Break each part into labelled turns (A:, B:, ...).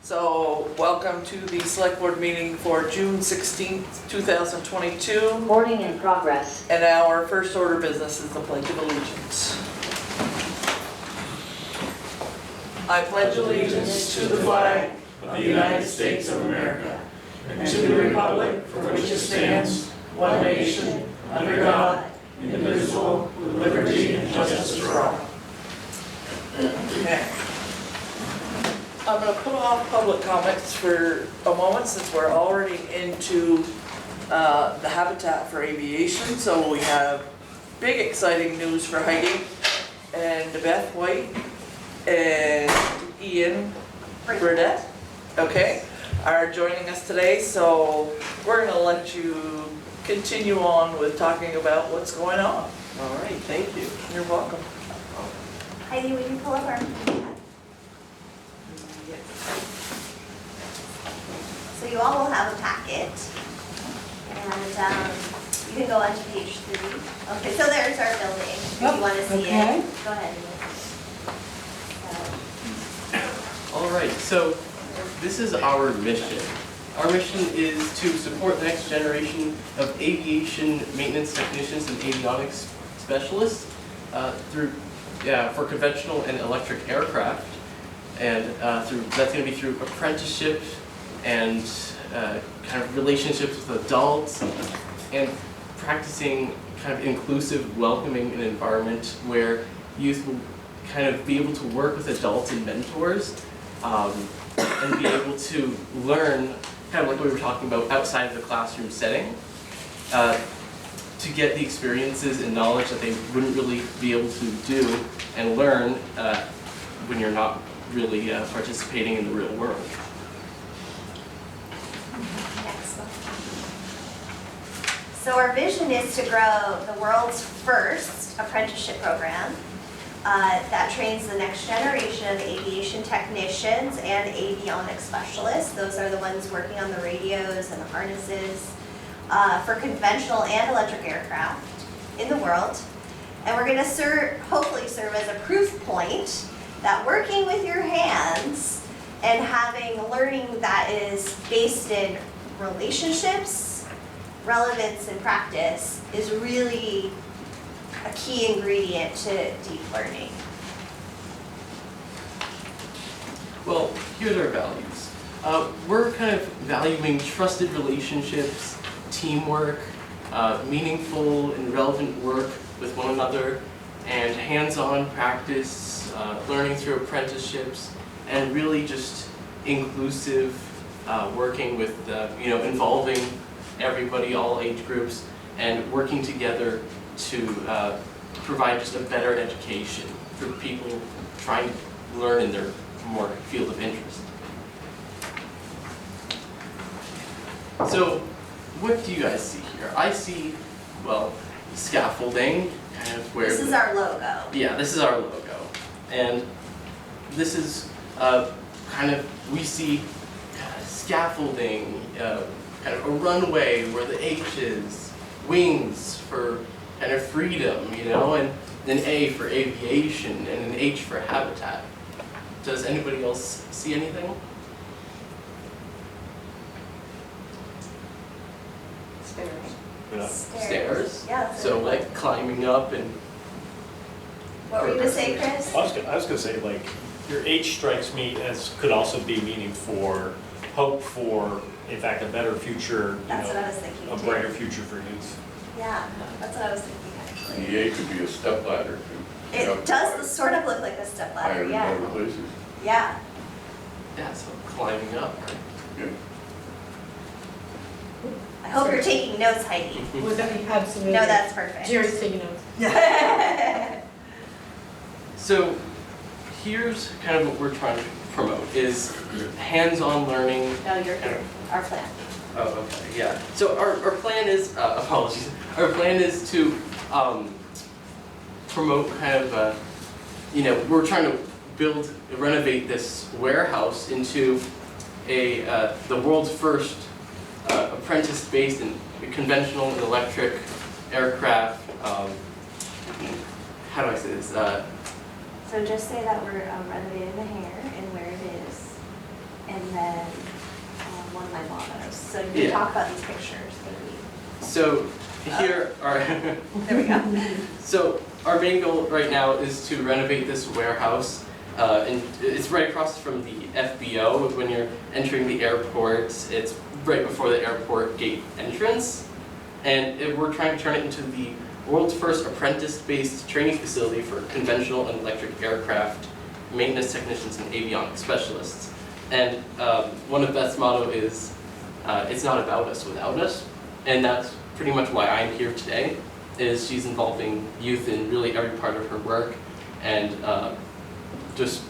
A: So, welcome to the Select Board meeting for June 16th, 2022.
B: Recording in progress.
A: And our first order of business is the Pledge of Allegiance. I pledge allegiance to the flag of the United States of America and to the republic for which it stands, one nation, under God, indivisible, with liberty and justice for all. Okay. I'm going to put off public comments for a moment since we're already into the habitat for aviation. So we have big exciting news for Highgate, and Beth White and Ian Burdett, okay, are joining us today. So we're going to let you continue on with talking about what's going on.
C: All right, thank you.
A: You're welcome.
D: Heidi, would you pull up our? So you all will have a packet, and you can go on to page 3. Okay, so there's our building, if you want to see it. Go ahead.
C: All right, so this is our mission. Our mission is to support the next generation of aviation maintenance technicians and avionics specialists for conventional and electric aircraft, and that's going to be through apprenticeship and kind of relationships with adults, and practicing kind of inclusive, welcoming an environment where youth will kind of be able to work with adults and mentors, and be able to learn, kind of like we were talking about, outside of the classroom setting, to get the experiences and knowledge that they wouldn't really be able to do and learn when you're not really participating in the real world.
D: So our vision is to grow the world's first apprenticeship program that trains the next generation of aviation technicians and avionics specialists. Those are the ones working on the radios and the harnesses for conventional and electric aircraft in the world. And we're going to hopefully serve as a proof point that working with your hands and having learning that is based in relationships, relevance, and practice is really a key ingredient to deep learning.
C: Well, here's our values. We're kind of valuing trusted relationships, teamwork, meaningful and relevant work with one another, and hands-on practice, learning through apprenticeships, and really just inclusive working with, involving everybody, all age groups, and working together to provide just a better education for people trying to learn in their more field of interest. So, what do you guys see here? I see, well, scaffolding, kind of where...
D: This is our logo.
C: Yeah, this is our logo. And this is we see scaffolding, kind of a runway where the H is, wings for kind of freedom, and an A for aviation and an H for habitat. Does anybody else see anything? Stairs?
D: Yeah.
C: So like climbing up and...
D: What were you going to say, Chris?
E: I was going to say, like, your H strikes me as could also be meaning for hope for, in fact, a better future,
D: That's what I was thinking
E: a
D: too.
E: brighter future for youth.
D: Yeah, that's what I was thinking actually.
F: The A could be a step ladder too.
D: It does sort of look like a step ladder,
F: Higher in
D: yeah.
F: other places.
D: Yeah.
C: Yeah, so climbing up, right?
F: Yeah.
D: I hope you're taking notes, Heidi.
G: Was that absolutely?
D: No, that's perfect.
G: Jerry's taking notes.
C: So here's kind of what we're trying to promote is hands-on learning.
D: No, you're here. Our plan.
C: Oh, okay, yeah. So our plan is, apologies, our plan is to promote kind of, we're trying to renovate this warehouse into the world's first apprentice-based and conventional and electric aircraft. How do I say this?
D: So just say that we're renovating the hangar and where it is. and then one of my mottos. So you
C: Yeah.
D: can talk about these pictures, maybe.
C: So here are,
D: There we go.
C: so our main goal right now is to renovate this warehouse. And it's right across from the FBO. When you're entering the airport, it's right before the airport gate entrance. And we're trying to turn it into the world's first apprentice-based training facility for conventional and electric aircraft maintenance technicians and avionics specialists. And one of Beth's motto is, it's not about us without us. And that's pretty much why I'm here today, is she's involving youth in really every part of her work. And just,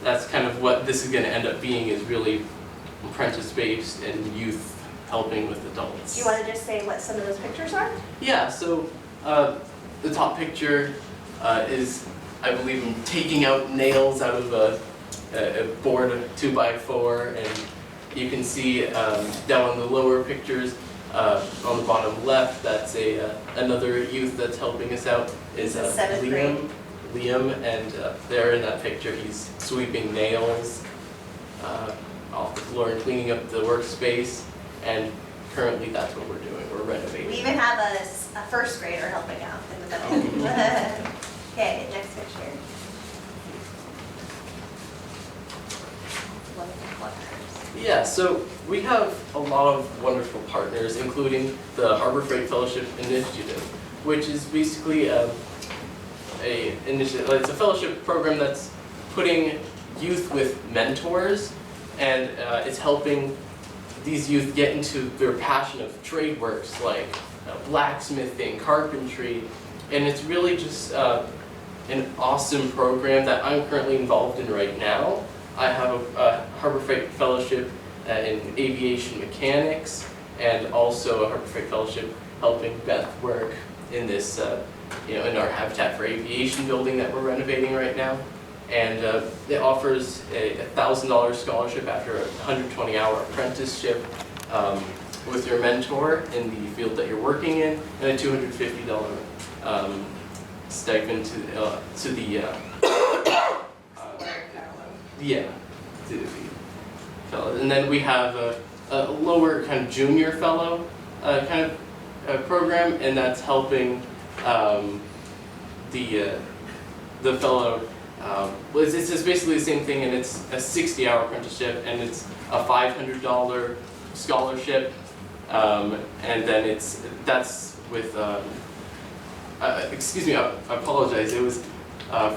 C: that's kind of what this is gonna end up being, is really apprentice-based and youth helping with adults.
D: Do you want to just say what some of those pictures are?
C: Yeah, so the top picture is, I believe, I'm taking out nails out of a board 2x4, and you can see down on the lower pictures, on the bottom left, that's another youth that's helping us out, is
D: He's in seventh grade.
C: Liam, and there in that picture he's sweeping nails off the floor and cleaning up the workspace, and currently that's what we're doing, we're renovating.
D: We even have a first grader helping out in the middle. Okay, next picture.
C: Yeah, so we have a lot of wonderful partners, including the Harbor Freight Fellowship Initiative, which is basically it's a fellowship program that's putting youth with mentors, and it's helping these youth get into their passion of trade works like blacksmithing, carpentry, and it's really just an awesome program that I'm currently involved in right now. I have a Harbor Freight Fellowship in Aviation Mechanics, and also a Harbor Freight Fellowship helping Beth work in this, in our Habitat for Aviation building that we're renovating right now. And it offers a $1,000 scholarship after a 120-hour apprenticeship with your mentor in the field that you're working in, and a $250 stipend to the to the fellow. And then we have a lower kind of junior fellow kind of program, and that's helping the fellow. It's just basically the same thing, and it's a 60-hour apprenticeship, and it's a $500 scholarship, and then that's with excuse me, I apologize. It was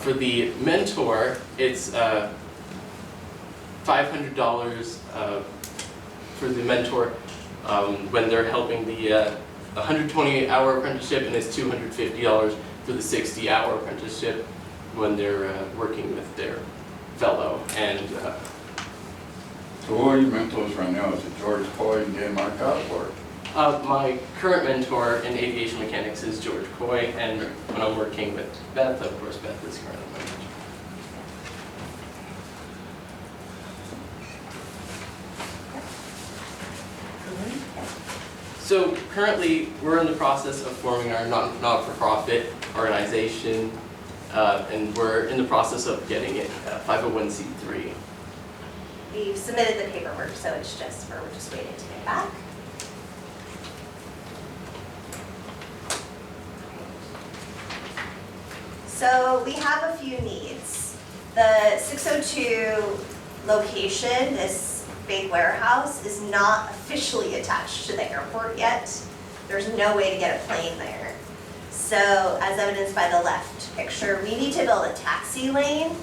C: for the mentor. It's $500 for the mentor when they're helping the 120-hour apprenticeship, and it's $250 for the 60-hour apprenticeship when they're working with their fellow. And
F: So who are your mentors right now? Is it George Coy and Dan Marcotte, or?
C: my current mentor in aviation mechanics is George Coy, and when I'm working with Beth, of course, Beth is currently my mentor. So currently, we're in the process of forming our not-for-profit organization, and we're in the process of getting it 501c3.
D: We've submitted the paperwork, so we're just waiting to get back. So we have a few needs. The 602 location, this big warehouse, is not officially attached to the airport yet. There's no way to get a plane there. So as evidenced by the left picture, we need to build a taxi lane,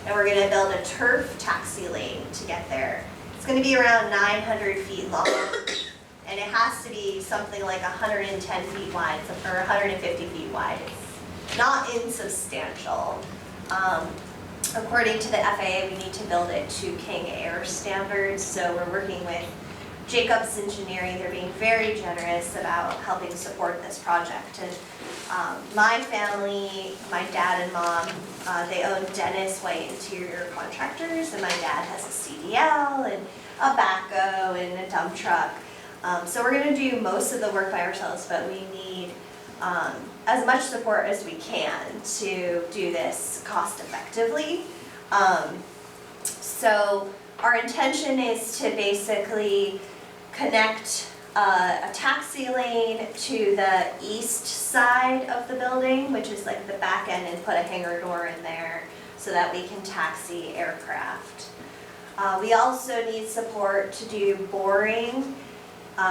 D: and we're gonna build a turf taxi lane to get there. It's gonna be around 900 feet long, and it has to be something like 110 feet wide, or 150 feet wide. It's not insubstantial. According to the FAA, we need to build it to King Air standards, so we're working with Jacobs Engineering. They're being very generous about helping support this project. And my family, my dad and mom, they own Dennis White Interior Contractors, and my dad has a CDL and a backhoe and a dump truck. So we're gonna do most of the work by ourselves, but we need as much support as we can to do this cost effectively. So Our intention is to basically connect a taxi lane to the east side of the building, which is like the back end, and put a hangar door in there so that we can taxi aircraft. We also need support to do boring.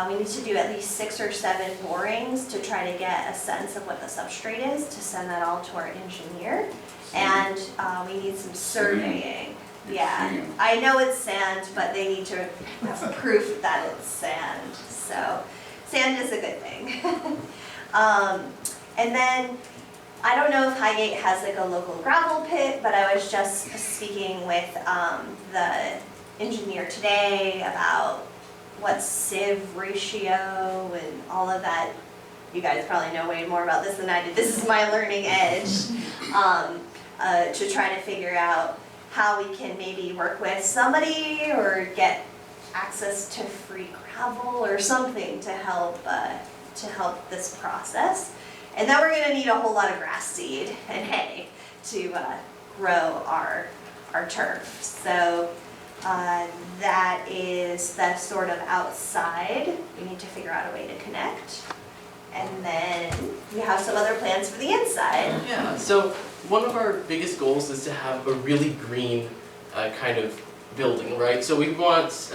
D: We need to do at least 6 or 7 borings to try to get a sense of what the substrate is, to send that all to our engineer. And we need some surveying. Yeah,
F: Sand.
D: I know it's sand, but they need to have proof that it's sand. So sand is a good thing. And then, I don't know if Highgate has like a local gravel pit, but I was just speaking with the engineer today about what's sieve ratio and all of that. You guys probably know way more about this than I did. This is my learning edge, to try to figure out how we can maybe work with somebody or get access to free gravel or something to help this process. And then we're going to need a whole lot of grass seed and hay to grow our turf. So that is the sort of outside. We need to figure out a way to connect. And then we have some other plans for the inside.
C: Yeah, so one of our biggest goals is to have a really green kind of building, right? So we want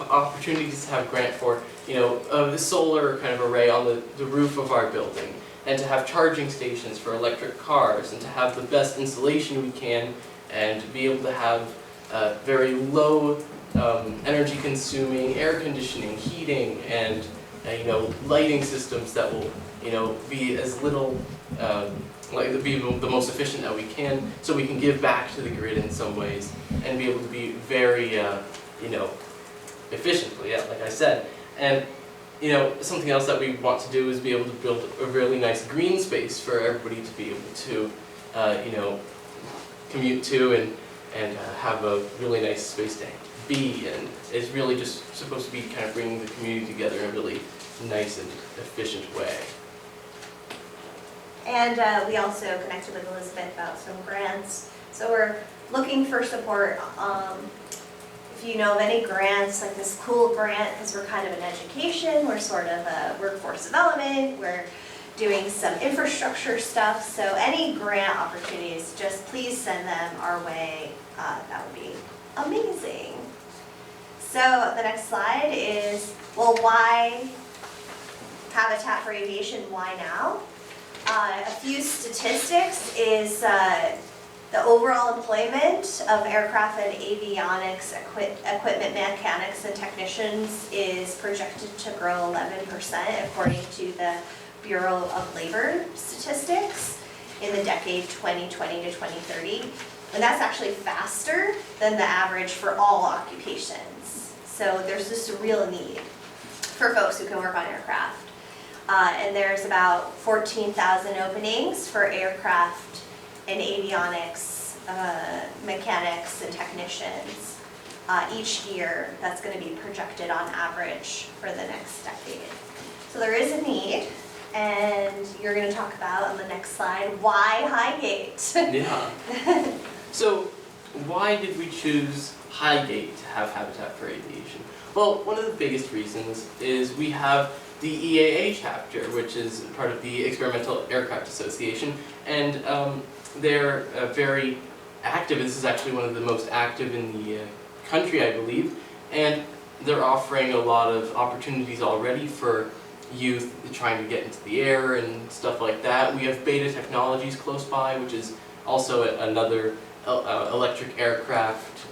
C: opportunities to have grant for, the solar kind of array on the roof of our building, and to have charging stations for electric cars, and to have the best insulation we can, and to be able to have very low energy consuming air conditioning, heating, and lighting systems that will be as little be the most efficient that we can, so we can give back to the grid in some ways and be able to be very efficiently, yeah, like I said. And something else that we want to do is be able to build a really nice green space for everybody to be able to commute to and have a really nice space to be, and it's really just supposed to be kind of bringing the community together in a really nice and efficient way.
D: And we also connected with Elizabeth about some grants. So we're looking for support. If you know of any grants, like this cool grant, because we're kind of in education, we're sort of a workforce development, we're doing some infrastructure stuff. So any grant opportunities, just please send them our way. That would be amazing. So the next slide is, well, why Habitat for Aviation, why now? A few statistics is the overall employment of aircraft and avionics equipment mechanics and technicians is projected to grow 11% according to the Bureau of Labor Statistics in the decade 2020 to 2030. And that's actually faster than the average for all occupations. So there's just a real need for folks who can work on aircraft. And there's about 14,000 openings for aircraft and avionics mechanics and technicians each year. That's going to be projected on average for the next decade. So there is a need, and you're going to talk about on the next slide, why Highgate?
C: Yeah. So why did we choose Highgate to have Habitat for Aviation? Well, one of the biggest reasons is we have the Eaa Chapter, which is part of the Experimental Aircraft Association, and they're very active. This is actually one of the most active in the country, I believe, and they're offering a lot of opportunities already for youth trying to get into the air and stuff like that. We have Beta Technologies close by, which is also another electric aircraft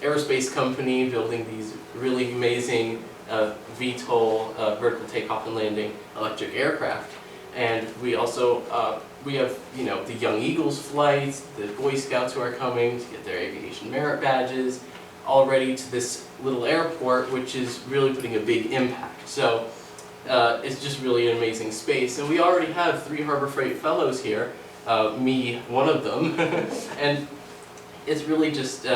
C: aerospace company building these really amazing VTOL, vertical takeoff and landing electric aircraft. And we also, we have, the Young Eagles flights, the Boy Scouts who are coming to get their aviation merit badges, already to this little airport, which is really putting a big impact. So it's just really an amazing space. And we already have 3 Harbor Freight Fellows here, me, one of them, and it's really just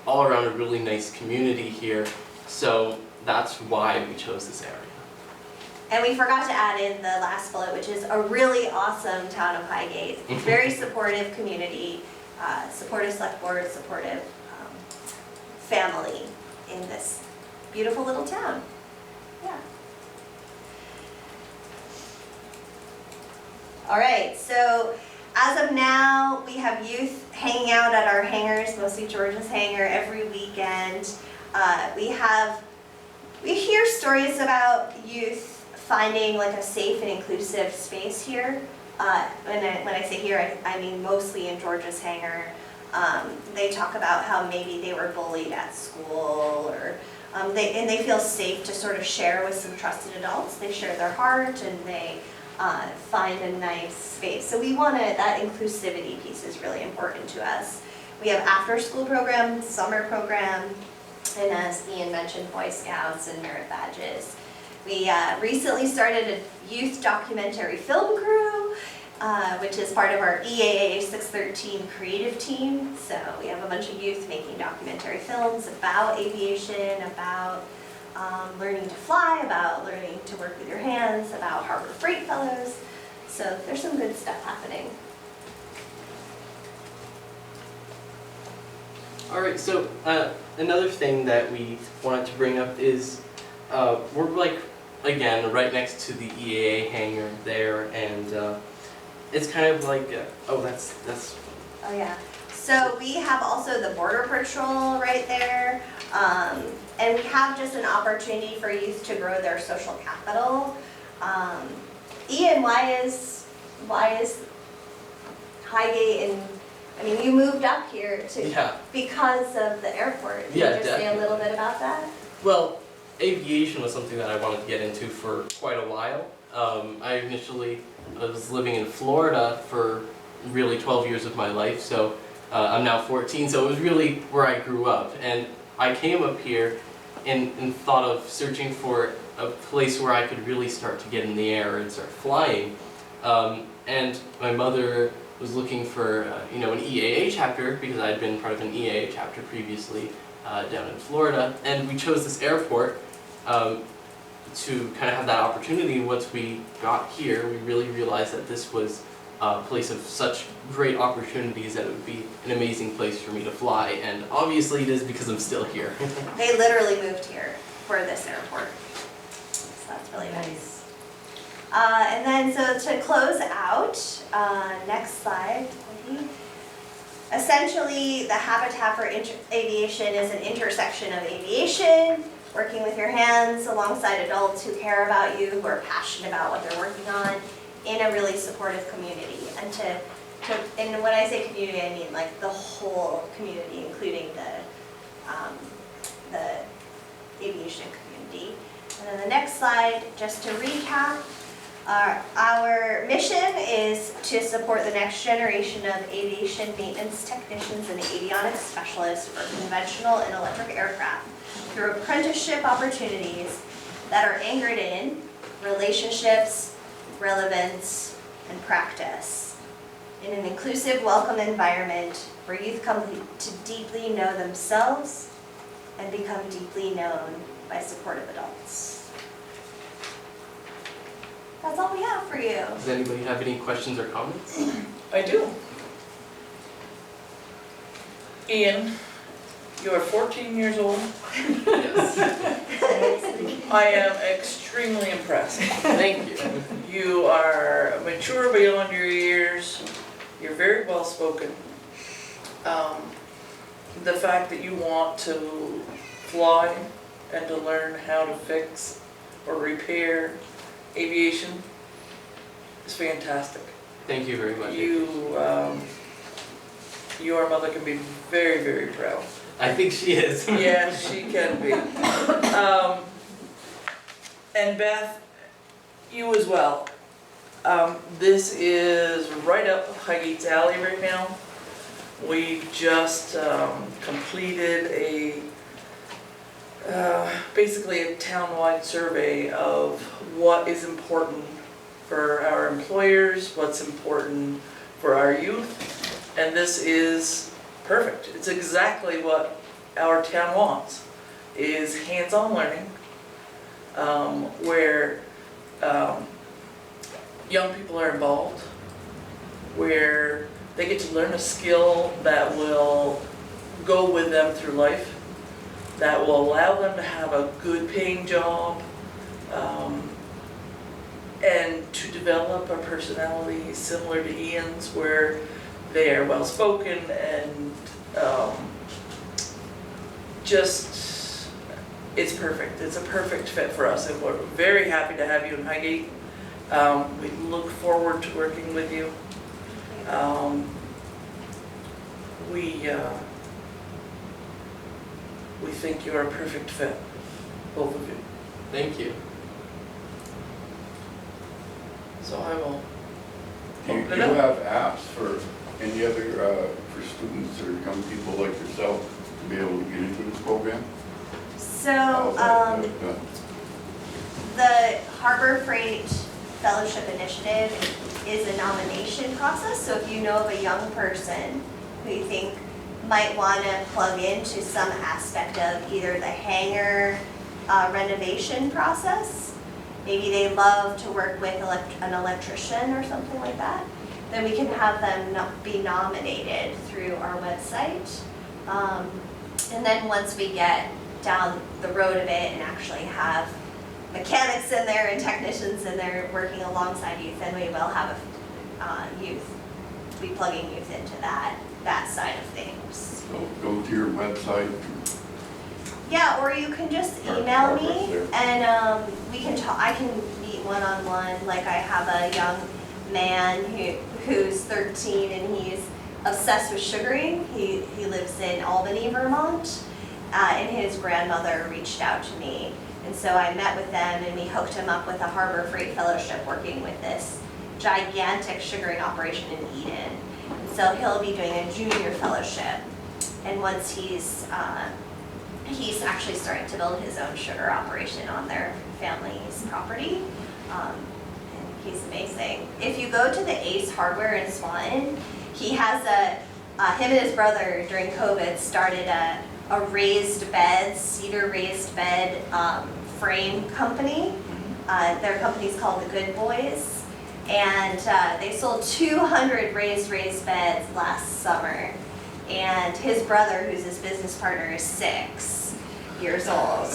C: all around a really nice community here. So that's why we chose this area.
D: And we forgot to add in the last bullet, which is a really awesome town of Highgate. Very supportive community, supportive select board, supportive family in this beautiful little town. Yeah. All right, so as of now, we have youth hanging out at our hangars, mostly George's hangar, every weekend. We hear stories about youth finding like a safe and inclusive space here. When I say here, I mean mostly in George's hangar. They talk about how maybe they were bullied at school, or they feel safe to sort of share with some trusted adults. They share their heart and they find a nice space. So we want to, that inclusivity piece is really important to us. We have after-school programs, summer program, and as Ian mentioned, Boy Scouts and merit badges. We recently started a youth documentary film crew, which is part of our Eaa 613 creative team. So we have a bunch of youth making documentary films about aviation, about learning to fly, about learning to work with your hands, about Harbor Freight Fellows. So there's some good stuff happening.
C: All right, so another thing that we wanted to bring up is we're like, again, right next to the EAA hangar there, and it's kind of like, oh, that's.
D: Oh yeah. So we have also the Border Patrol right there, and we have just an opportunity for youth to grow their social capital. Ian, why is Highgate and, I mean, you moved up here to because of the airport. Can you just say a little bit about that?
C: Well, aviation was something that I wanted to get into for quite a while. I initially was living in Florida for really 12 years of my life, so I'm now 14, so it was really where I grew up. And I came up here and thought of searching for a place where I could really start to get in the air and start flying. And my mother was looking for an Eaa chapter, because I had been part of an Eaa chapter previously down in Florida, and we chose this airport to kind of have that opportunity. Once we got here, we really realized that this was a place of such great opportunities that it would be an amazing place for me to fly, and obviously it is because I'm still here.
D: They literally moved here for this airport, so that's really nice. And then, so to close out, next slide, please. Essentially, the Habitat for Aviation is an intersection of aviation, working with your hands alongside adults who care about you, who are passionate about what they're working on, in a really supportive community. And when I say community, I mean like the whole community, including the aviation community. And then the next slide, just to recap, our mission is to support the next generation of aviation maintenance technicians and avionics specialists for conventional and electric aircraft through apprenticeship opportunities that are anchored in relationships, relevance, and practice, in an inclusive, welcome environment where youth come to deeply know themselves and become deeply known by supportive adults. That's all we have for you.
C: Does anybody have any questions or comments?
B: I do. Ian, you are 14 years old.
C: Yes.
B: I am extremely impressed.
C: Thank you.
B: You are mature beyond your years. You're very well spoken. The fact that you want to fly and to learn how to fix or repair aviation is fantastic.
C: Thank you very much.
B: Your mother can be very, very proud.
C: I think she is.
B: Yes, she can be. And Beth, you as well. This is right up Highgate's alley right now. We just completed basically a town-wide survey of what is important for our employers, what's important for our youth, and this is perfect. It's exactly what our town wants, is hands-on learning, where young people are involved, where they get to learn a skill that will go with them through life, that will allow them to have a good paying job, and to develop a personality similar to Ian's, where they are well spoken and just, it's perfect. It's a perfect fit for us, and we're very happy to have you in Highgate. We look forward to working with you. We think you're a perfect fit, both of you.
C: Thank you.
B: So I will
F: Do you
B: open it up.
F: have apps for any other, for students or young people like yourself to be able to get into this program?
D: So,
F: How's that done?
D: the Harbor Freight Fellowship Initiative is a nomination process, so if you know of a young person who you think might want to plug into some aspect of either the hangar renovation process, maybe they love to work with an electrician or something like that, then we can have them be nominated through our website. And then once we get down the road of it and actually have mechanics in there and technicians in there working alongside youth, then we will have youth, be plugging youth into that side of things.
F: So go to your website.
D: Yeah, or you can just
F: Or
D: email
F: right
D: me
F: there.
D: and we can talk. I can meet one-on-one. Like I have a young man who's 13 and he's obsessed with sugaring. He lives in Albany, Vermont, and his grandmother reached out to me. And so I met with them and we hooked him up with a Harbor Freight Fellowship working with this gigantic sugaring operation in Eden. And so he'll be doing a junior fellowship. And once he's actually starting to build his own sugar operation on their family's property. And he's amazing. If you go to the Ace Hardware in Swanton, he has him and his brother during COVID started a raised bed, cedar raised bed frame company. Their company's called the Good Boys. And they sold 200 raised beds last summer. And his brother, who's his business partner, is 6 years old.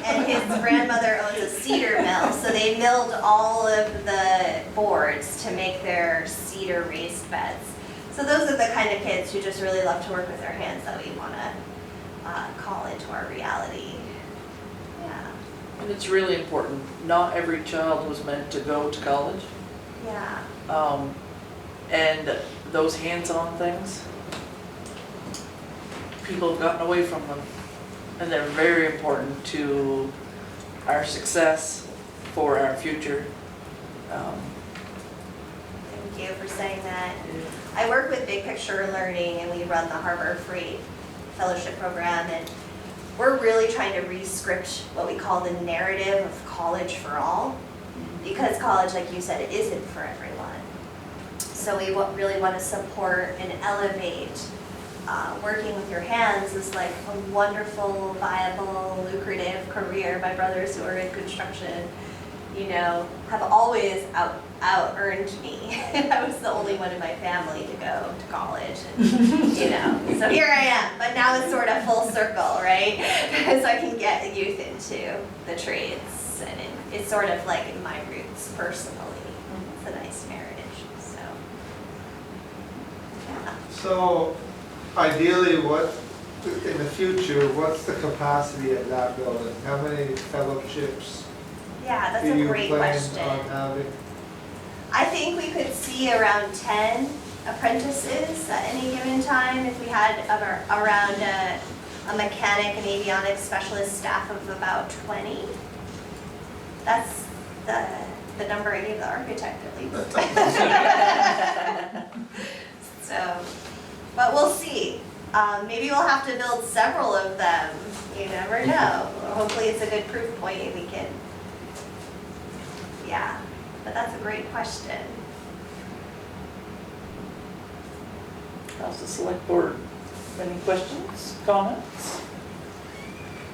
D: And his grandmother owns a cedar mill, so they milled all of the boards to make their cedar raised beds. So those are the kind of kids who just really love to work with their hands that we want to call into our reality. Yeah.
B: And it's really important. Not every child was meant to go to college.
D: Yeah.
B: And those hands-on things, people have gotten away from them. And they're very important to our success, for our future.
D: Thank you for saying that. I work with Big Picture Learning and we run the Harbor Freight Fellowship Program, and we're really trying to re-script what we call the narrative of college for all, because college, like you said, it isn't for everyone. So we really want to support and elevate working with your hands is like a wonderful, viable, lucrative career. My brothers who are in construction, have always out-earned me. I was the only one in my family to go to college, and, so here I am. But now it's sort of full circle, right? So I can get youth into the trades, and it's sort of like my roots personally. It's a nice marriage, so, yeah.
H: So ideally, in the future, what's the capacity of that building? How many fellowships
D: Yeah, that's
H: do
D: a
H: you
D: great
H: plan
D: question.
H: on having?
D: I think we could see around 10 apprentices at any given time if we had around a mechanic and avionics specialist staff of about 20. That's the number I gave the architect at least. So, but we'll see. Maybe we'll have to build several of them. You never know. Hopefully it's a good proof point and we can, yeah. But that's a great question.
B: How's the select board? Any questions, comments?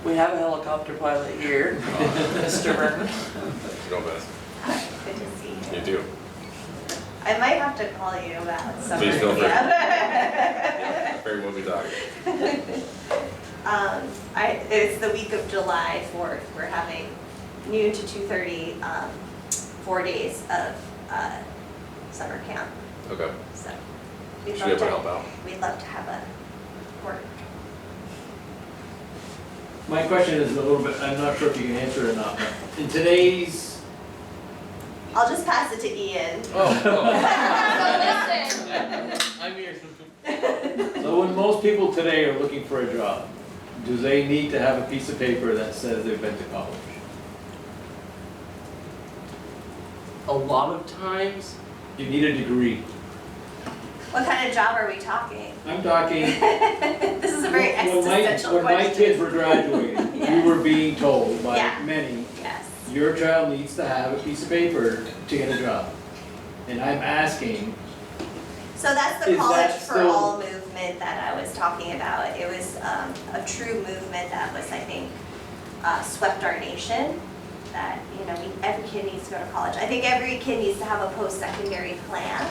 B: We have a helicopter pilot here, Mr. Vernon.
I: You know best.
D: Good to see you.
I: You do.
D: I might have to call you about summer.
I: Please feel free.
D: Yeah.
I: Very well be talking.
D: It's the week of July 4th. We're having noon to 2:30, 4 days of summer camp.
I: Okay.
D: So we'd
I: Should be able to
D: love
I: help out.
D: we'd love to have a work.
J: My question is a little bit, I'm not sure if you can answer it or not, but in today's,
D: I'll just pass it to Ian.
C: Oh,
G: Listen.
C: I'm here.
J: so when most people today are looking for a job, do they need to have a piece of paper that says they've been to college?
C: A lot of times,
J: You need a degree.
D: What kind of job are we talking?
J: I'm talking,
D: This is a very existential
J: when my
D: question.
J: kids were graduating,
D: Yes.
J: we were being told by
D: Yeah.
J: many,
D: Yes.
J: your child needs to have a piece of paper to get a job. And I'm asking,
D: So that's the
J: Is
D: College
J: that
D: for
J: still-
D: All movement that I was talking about. It was a true movement that was, I think, swept our nation. That, you know, every kid needs to go to college. I think every kid needs to have a post-secondary plan,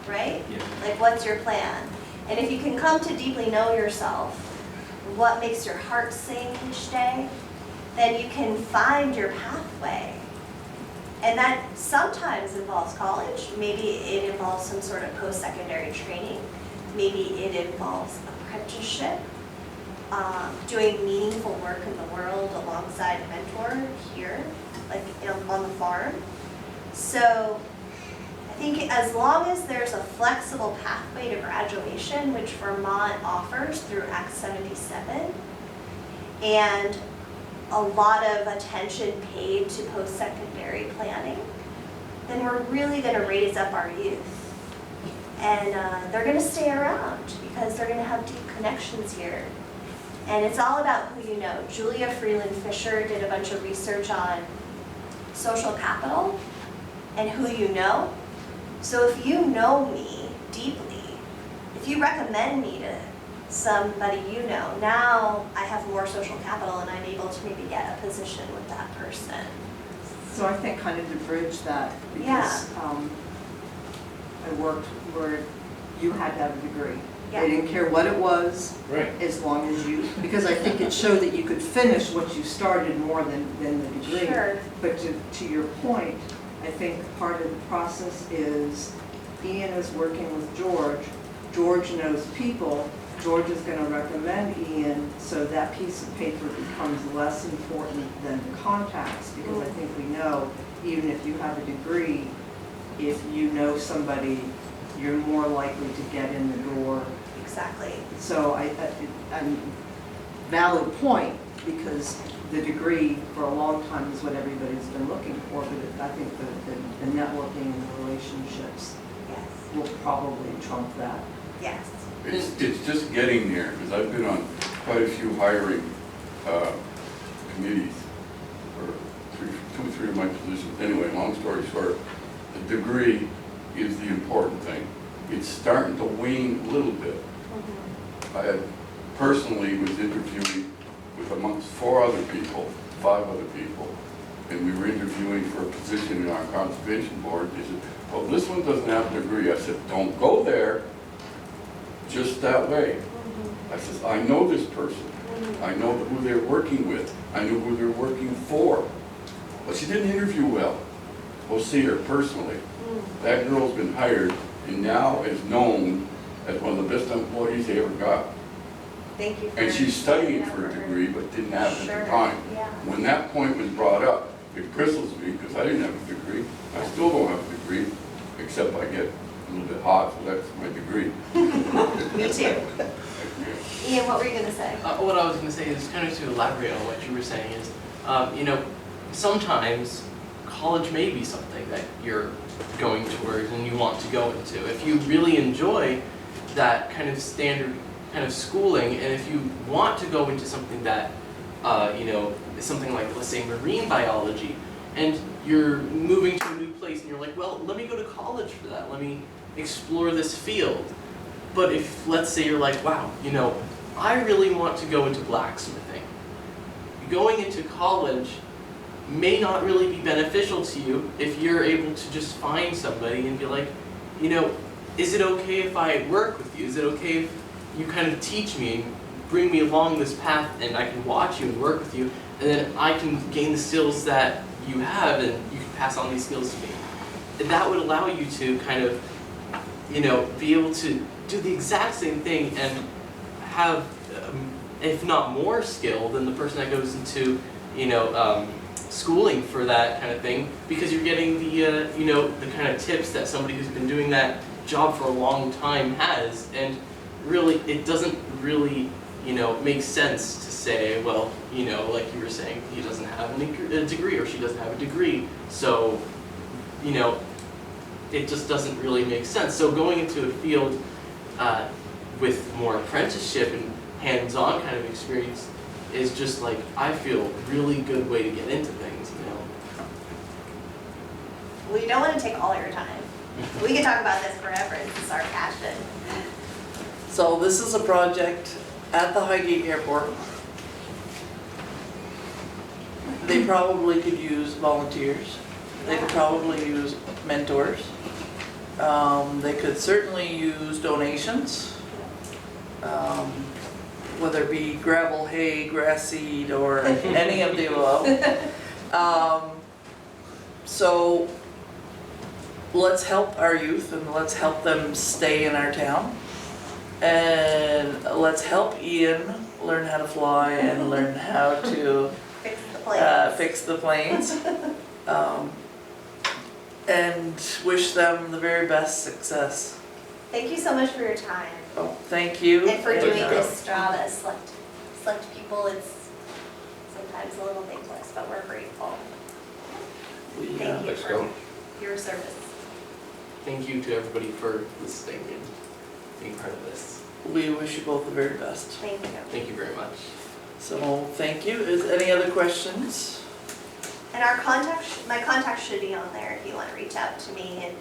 D: right?
J: Yeah.
D: Like, what's your plan? And if you can come to deeply know yourself, what makes your heart sing each day, then you can find your pathway. And that sometimes involves college, maybe it involves some sort of post-secondary training, maybe it involves apprenticeship, doing meaningful work in the world alongside a mentor here, like on the farm. So I think as long as there's a flexible pathway to graduation, which Vermont offers through Act 77, and a lot of attention paid to post-secondary planning, then we're really going to raise up our youth. And they're going to stay around because they're going to have deep connections here. And it's all about who you know. Julia Freeland Fisher did a bunch of research on social capital and who you know. So if you know me deeply, if you recommend me to somebody you know, now I have more social capital and I'm able to maybe get a position with that person.
K: So I think kind of to bridge that, because I worked where you had to have a degree.
D: Yeah.
K: They didn't care what it was,
J: right,
K: as long as you, because I think it showed that you could finish what you started more than the degree.
D: Sure.
K: But to your point, I think part of the process is Ian is working with George. George knows people. George is going to recommend Ian, so that piece of paper becomes less important than the contacts, because I think we know, even if you have a degree, if you know somebody, you're more likely to get in the door.
D: Exactly.
K: So I'm valid point, because the degree for a long time is what everybody's been looking for, but I think the networking and the relationships
D: Yes.
K: will probably trump that.
D: Yes.
F: It's just getting there, because I've been on quite a few hiring committees for two or three of my positions. Anyway, long story short, the degree is the important thing. It's starting to wane a little bit. I had personally was interviewing with amongst 4 other people, 5 other people, and we were interviewing for a position in our conservation board. They said, well, this one doesn't have a degree. I said, don't go there just that way. I said, I know this person. I know who they're working with. I know who they're working for. But she didn't interview well. We'll see her personally. That girl's been hired and now is known as one of the best employees they ever got.
D: Thank you for
F: And she's studying
D: sharing
F: for a
D: that with
F: degree but didn't have it at
D: Sure.
F: the time.
D: Yeah.
F: When that point was brought up, it bristles me because I didn't have a degree. I still don't have a degree, except I get a little bit hot, so that's my degree.
D: Me too. Ian, what were you going to say?
C: What I was going to say is kind of to elaborate on what you were saying is, you know, sometimes college may be something that you're going towards and you want to go into. If you really enjoy that kind of standard kind of schooling, and if you want to go into something that, you know, is something like, let's say, marine biology, and you're moving to a new place and you're like, well, let me go to college for that. Let me explore this field. But if, let's say you're like, wow, you know, I really want to go into blacksmithing. Going into college may not really be beneficial to you if you're able to just find somebody and be like, you know, is it okay if I work with you? Is it okay if you kind of teach me and bring me along this path and I can watch you and work with you, and then I can gain the skills that you have and you can pass on these skills to me. And that would allow you to kind of, be able to do the exact same thing and have, if not more skill than the person that goes into, schooling for that kind of thing, because you're getting the, the kind of tips that somebody who's been doing that job for a long time has. And really, it doesn't really, make sense to say, well, like you were saying, he doesn't have a degree or she doesn't have a degree, so, it just doesn't really make sense. So going into a field with more apprenticeship and hands-on kind of experience is just like, I feel, really good way to get into things,
D: We don't want to take all your time. We can talk about this forever, this is our passion.
B: So this is a project at the Highgate Airport. They probably could use volunteers. They could probably use mentors. They could certainly use donations. Whether it be gravel, hay, grass seed, or any of the above. So let's help our youth and let's help them stay in our town. And let's help Ian learn how to fly and learn how to fix the planes. And wish them the very best success.
D: Thank you so much for your time.
B: Oh, thank you.
D: And for doing this job as select people, it's sometimes a little thankless, but we're grateful. Thank you for your service.
C: Thank you to everybody for listening and being part of this.
B: We wish you both the very best.
D: Thank you.
C: Thank you very much.
B: So, thank you. Is any other questions?
D: And my contact should be on there if you want to reach out to me, and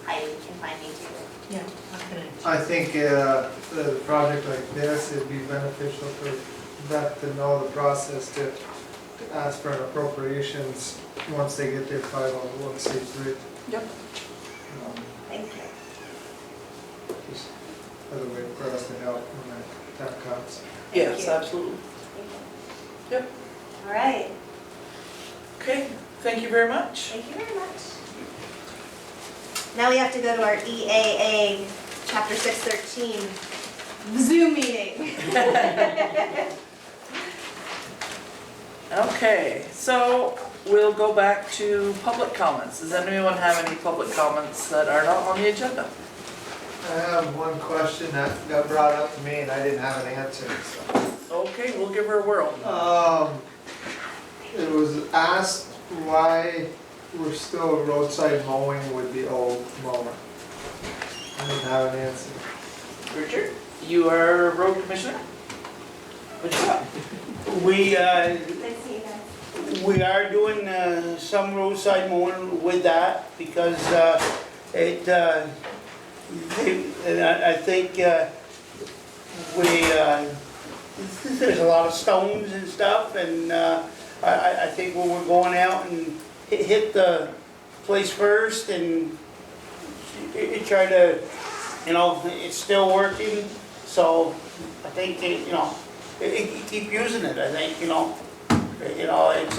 D: Heidi can find me too.
G: Yeah, I'm gonna.
H: I think a project like this, it'd be beneficial for them to know the process to ask for an appropriations once they get their 501c3.
B: Yep.
D: Thank you.
H: Just as a way for us to help when that comes.
B: Yes,
D: you.
B: absolutely.
D: Thank you.
B: Yep.
D: All right.
B: Okay, thank you very much.
D: Thank you very much. Now we have to go to our EAA Chapter 613 Zoom meeting.
B: Okay, so we'll go back to public comments. Does anyone have any public comments that are not on the agenda?
H: I have one question that got brought up to me and I didn't have an answer, so.
B: Okay, we'll give her a whirl.
H: It was asked why we're still roadside mowing with the old mower. I didn't have an answer.
B: Richard, you are a road commissioner? What you got?
I: We,
D: Nice to see you guys.
I: we are doing some roadside mowing with that because I think there's a lot of stones and stuff, and I think when we're going out and hit the place first and try to, it's still working, so I think, keep using it, I think, it's.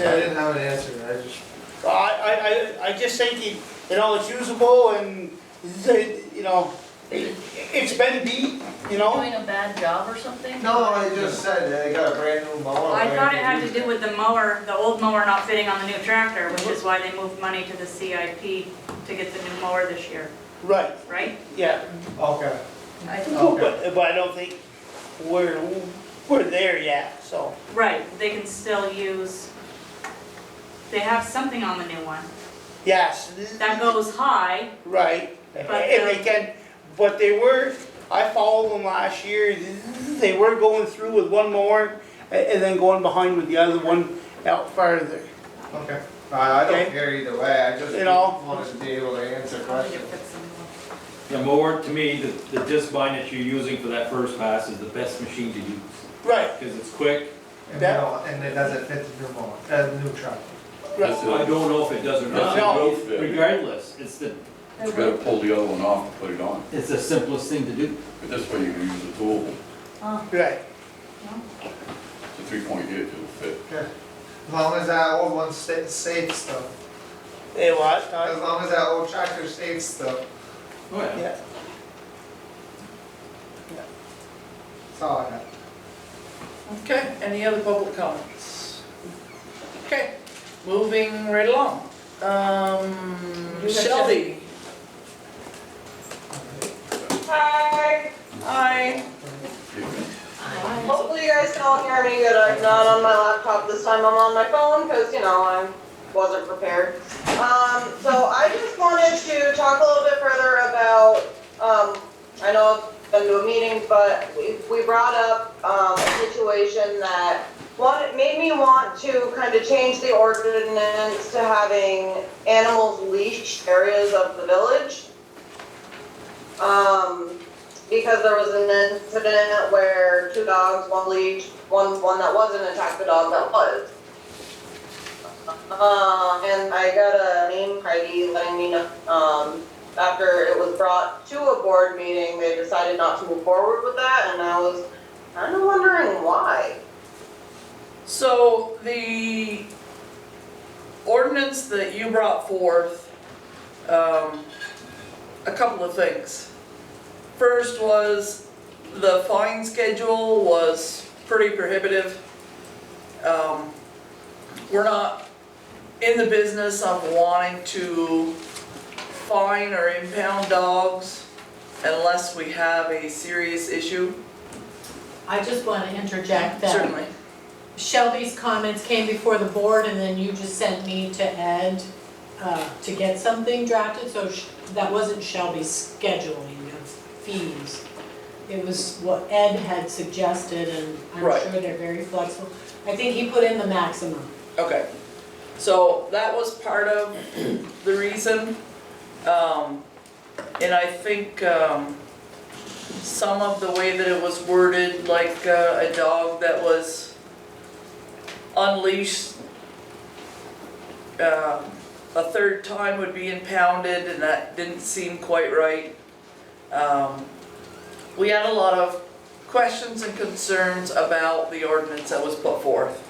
H: I didn't have an answer, I just.
I: I just think, it's usable and, it's been beat,
L: Doing a bad job or something?
H: No, I just said they got a brand new mower.
L: I thought it had to do with the mower, the old mower not fitting on the new tractor, which is why they moved money to the CIP to get the new mower this year,
I: Right,
L: right?
I: yeah,
H: Okay.
I: but I don't think we're there yet, so.
L: Right, they can still use, they have something on the new one
I: Yes.
L: that goes high.
I: Right,
L: But
I: and they can, but I followed them last year, they were going through with one mower and then going behind with the other one out farther.
H: Okay. I
I: Okay.
H: don't care either way, I just wanted to be able to answer
L: I think it
H: questions.
L: fits in well.
J: The mower, to me, the disc bind that you're using for that first pass is the best machine to use.
I: Right,
J: Because it's quick.
H: And it doesn't fit the new mower, the new truck.
I: right.
J: I don't know if it does or not.
I: No.
J: Regardless, it's the
F: You gotta pull the other one off and put it on.
J: simplest thing to do.
F: But this way you can use the tool.
I: Right.
F: It's a 3-point hitch, it'll fit.
H: Okay. As long as that old one stays safe still.
I: Hey, what?
H: As long as that old tractor stays still.
C: Oh, yeah.
I: Yeah.
H: That's all I have.
B: Okay, any other public comments? Okay, moving right along. Shelby.
M: Hi.
B: Hi.
M: Hopefully you guys can all hear me good. I'm not on my laptop this time. I'm on my phone because, you know, I wasn't prepared. So I just wanted to talk a little bit further about, I know I've been to a meeting, but we brought up a situation that made me want to kind of change the ordinance to having animals leashed areas of the village. Because there was an incident where 2 dogs, one leashed, one that wasn't attacked the dog that was. And I got a name, Heidi, letting me know, after it was brought to a board meeting, they decided not to move forward with that, and I was kind of wondering why.
B: So the ordinance that you brought forth, a couple of things. First was the fine schedule was pretty prohibitive. We're not in the business of wanting to fine or impound dogs unless we have a serious issue.
G: I just want to interject that
B: Certainly.
G: Shelby's comments came before the board and then you just sent me to Ed to get something drafted, so that wasn't Shelby's scheduling of fees. It was what Ed had suggested, and I'm
B: Right.
G: sure they're very flexible. I think he put in the maximum.
B: Okay, so that was part of the reason. And I think some of the way that it was worded, like a dog that was unleashed a third time would be impounded, and that didn't seem quite right. We had a lot of questions and concerns about the ordinance that was put forth.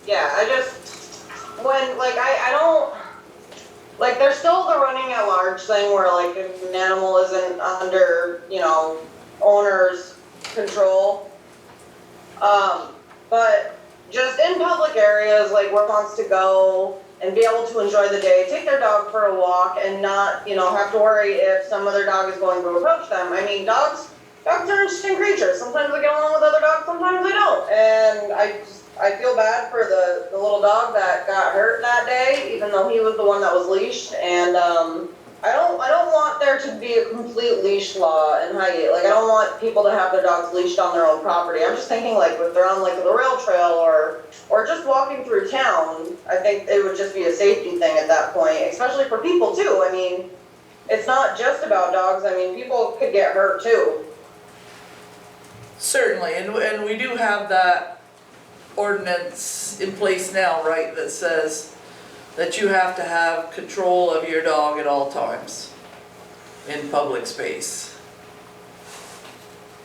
M: Yeah, I just, when, like, I don't, like, there's still the running at large thing where, like, if an animal isn't under, you know, owner's control. But just in public areas, like, where one wants to go and be able to enjoy the day, take their dog for a walk and not, you know, have to worry if some other dog is going to approach them. I mean, dogs are interesting creatures. Sometimes they get along with other dogs, sometimes they don't. And I feel bad for the little dog that got hurt that day, even though he was the one that was leashed. And I don't want there to be a complete leash law in Highgate. Like, I don't want people to have their dogs leashed on their own property. I'm just thinking, like, if they're on, like, the rail trail or just walking through town, I think it would just be a safety thing at that point, especially for people too. I mean, it's not just about dogs. I mean, people could get hurt too.
B: Certainly, and we do have that ordinance in place now, right, that says that you have to have control of your dog at all times in public space.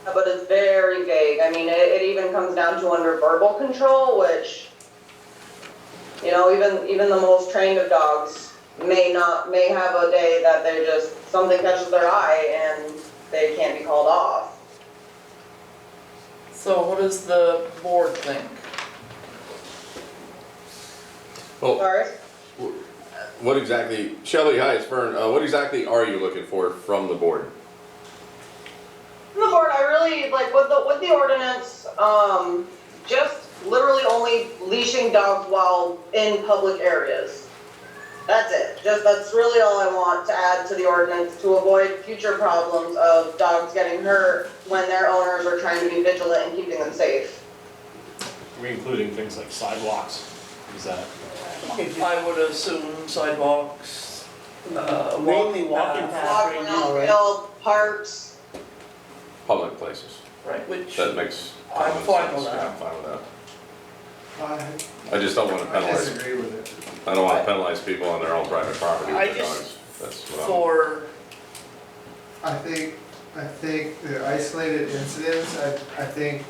M: But it's very vague. I mean, it even comes down to under verbal control, which, you know, even the most trained of dogs may have a day that they just, something catches their eye and they can't be called off.
B: So what does the board think?
N: Well,
M: Sorry?
N: what exactly, Shelby, hi, it's Vern. What exactly are you looking for from the board?
M: The board, I really, like, with the ordinance, just literally only leashing dogs while in public areas. That's it. That's really all I want to add to the ordinance to avoid future problems of dogs getting hurt when their owners are trying to be vigilant and keeping them safe.
E: Are we including things like sidewalks? Is that?
B: I would assume sidewalks,
I: Mainly walking paths
M: Walk
I: right now,
M: around
I: right?
M: field, parks.
N: Public places.
B: right, which,
N: That makes
B: I'm
N: common
B: fine
N: sense.
B: with that.
N: Yeah, I'm fine with that.
H: I
N: I just don't want to penalize,
H: disagree with it.
N: I don't want to penalize people on their own private property
B: I
N: with their
B: just-
N: dogs. That's what I'm.
B: for,
H: I think I think the isolated incidents, I think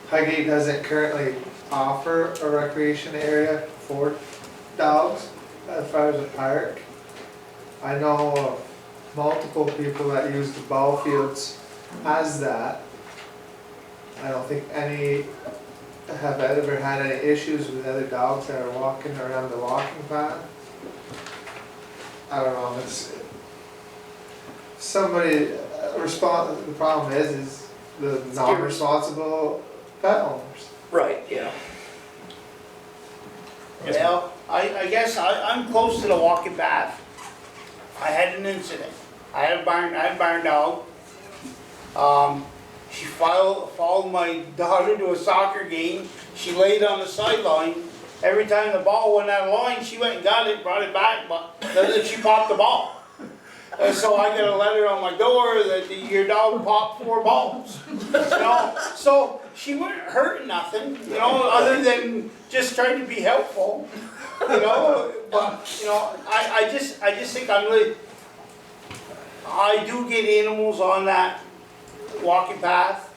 H: Highgate doesn't currently offer a recreation area for dogs as far as a park. I know of multiple people that use the ball fields as that. I don't think any have ever had any issues with other dogs that are walking around the walking path. I don't know, it's somebody the problem is the non-responsible pet owners.
B: Right, yeah.
I: Well, I guess I'm close to the walking path. I had an incident. I had a barn dog. She followed my daughter to a soccer game. She laid on the sideline. Every time the ball went out of line, she went and got it, brought it back, but then she popped the ball. And so I got a letter on my door that your dog popped 4 balls. You know, so she wasn't hurting nothing, you know, other than just trying to be helpful. You know, but you know, I just think I do get animals on that walking path.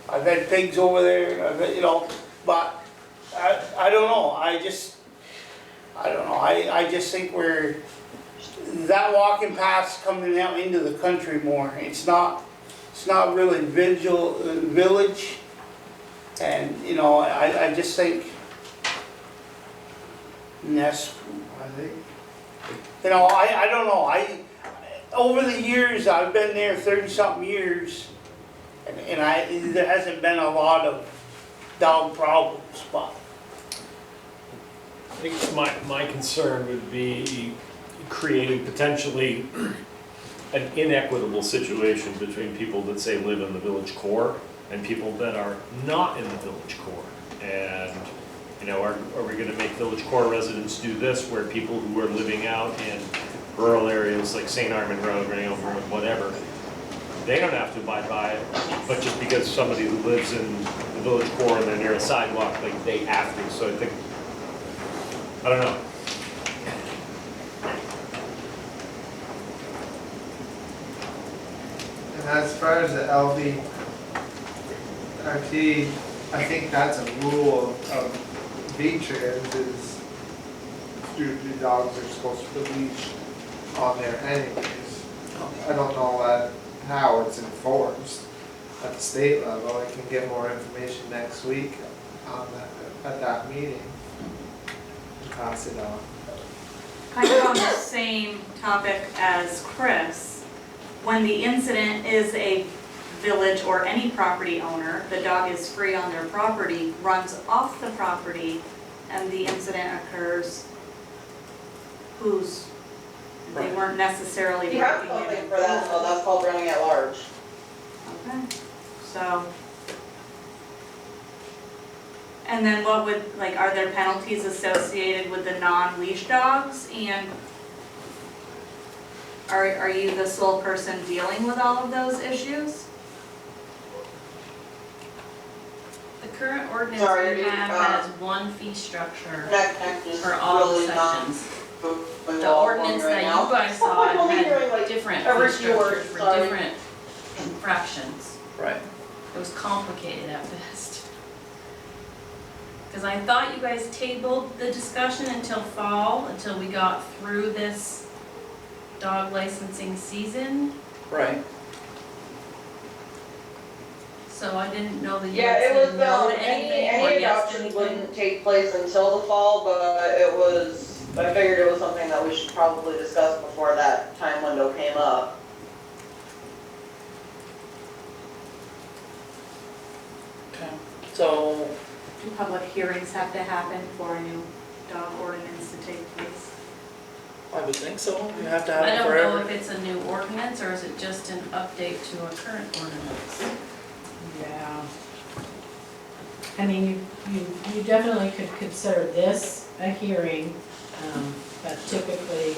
I: I've had pigs over there, you know, but I don't know. I don't know. I just think that walking path's coming out into the country more. It's not really village, and you know, I just think. Yes,
H: I think.
I: you know, I don't know. Over the years, I've been there 30-something years, and there hasn't been a lot of dog problems, but.
E: I think my concern would be creating potentially an inequitable situation between people that say live in the village core and people that are not in the village core. And, you know, are we gonna make village core residents do this where people who are living out in rural areas like St. Armand Road, Raynham Road, whatever, they don't have to abide by it, but just because somebody who lives in the village core and they're near a sidewalk, like they have to. So I think, I don't know.
H: And as far as the LVRT, I think that's a rule of V-Trans is the dogs are supposed to be leashed on there anyways. I don't know how it's enforced at the state level. I can get more information next week on that, at that meeting. And pass it on.
L: Kind of on the same topic as Chris, when the incident is a village or any property owner, the dog is free on their property, runs off the property, and the incident occurs, they weren't necessarily
M: You have
L: directing
M: something
L: it.
M: for that, so that's called running at large.
L: Okay, so. And then what would, like, are there penalties associated with the non-leash dogs? And are you the sole person dealing with all of those issues?
O: The current ordinance
M: Sorry,
O: we have has one fee structure
M: Next is
O: for all
M: really not
O: sections.
M: moving
O: The
M: well for
O: ordinance
M: me right
O: that
M: now.
O: you guys saw
M: I'm only doing,
O: had
M: like,
O: different
M: every
O: fee
M: few
O: structures
M: words,
O: for
M: sorry.
O: different infractions.
B: Right.
O: It was complicated at best. Because I thought you guys tabled the discussion until fall, until we got through this dog licensing season.
B: Right.
O: So I didn't know that you
M: Yeah,
O: had
M: it was,
O: said no to anything or
M: any
O: yes to
M: adoption
O: anything.
M: wouldn't take place until the fall, but I figured it was something that we should probably discuss before that time window came up.
B: Okay. So,
L: Do public hearings have to happen for a new dog ordinance to take place?
B: I would think so, you have to have
O: I
B: it
O: don't
B: forever.
O: know if it's a new ordinance or is it just an update to a current ordinance?
G: Yeah. I mean, you definitely could consider this a hearing, but typically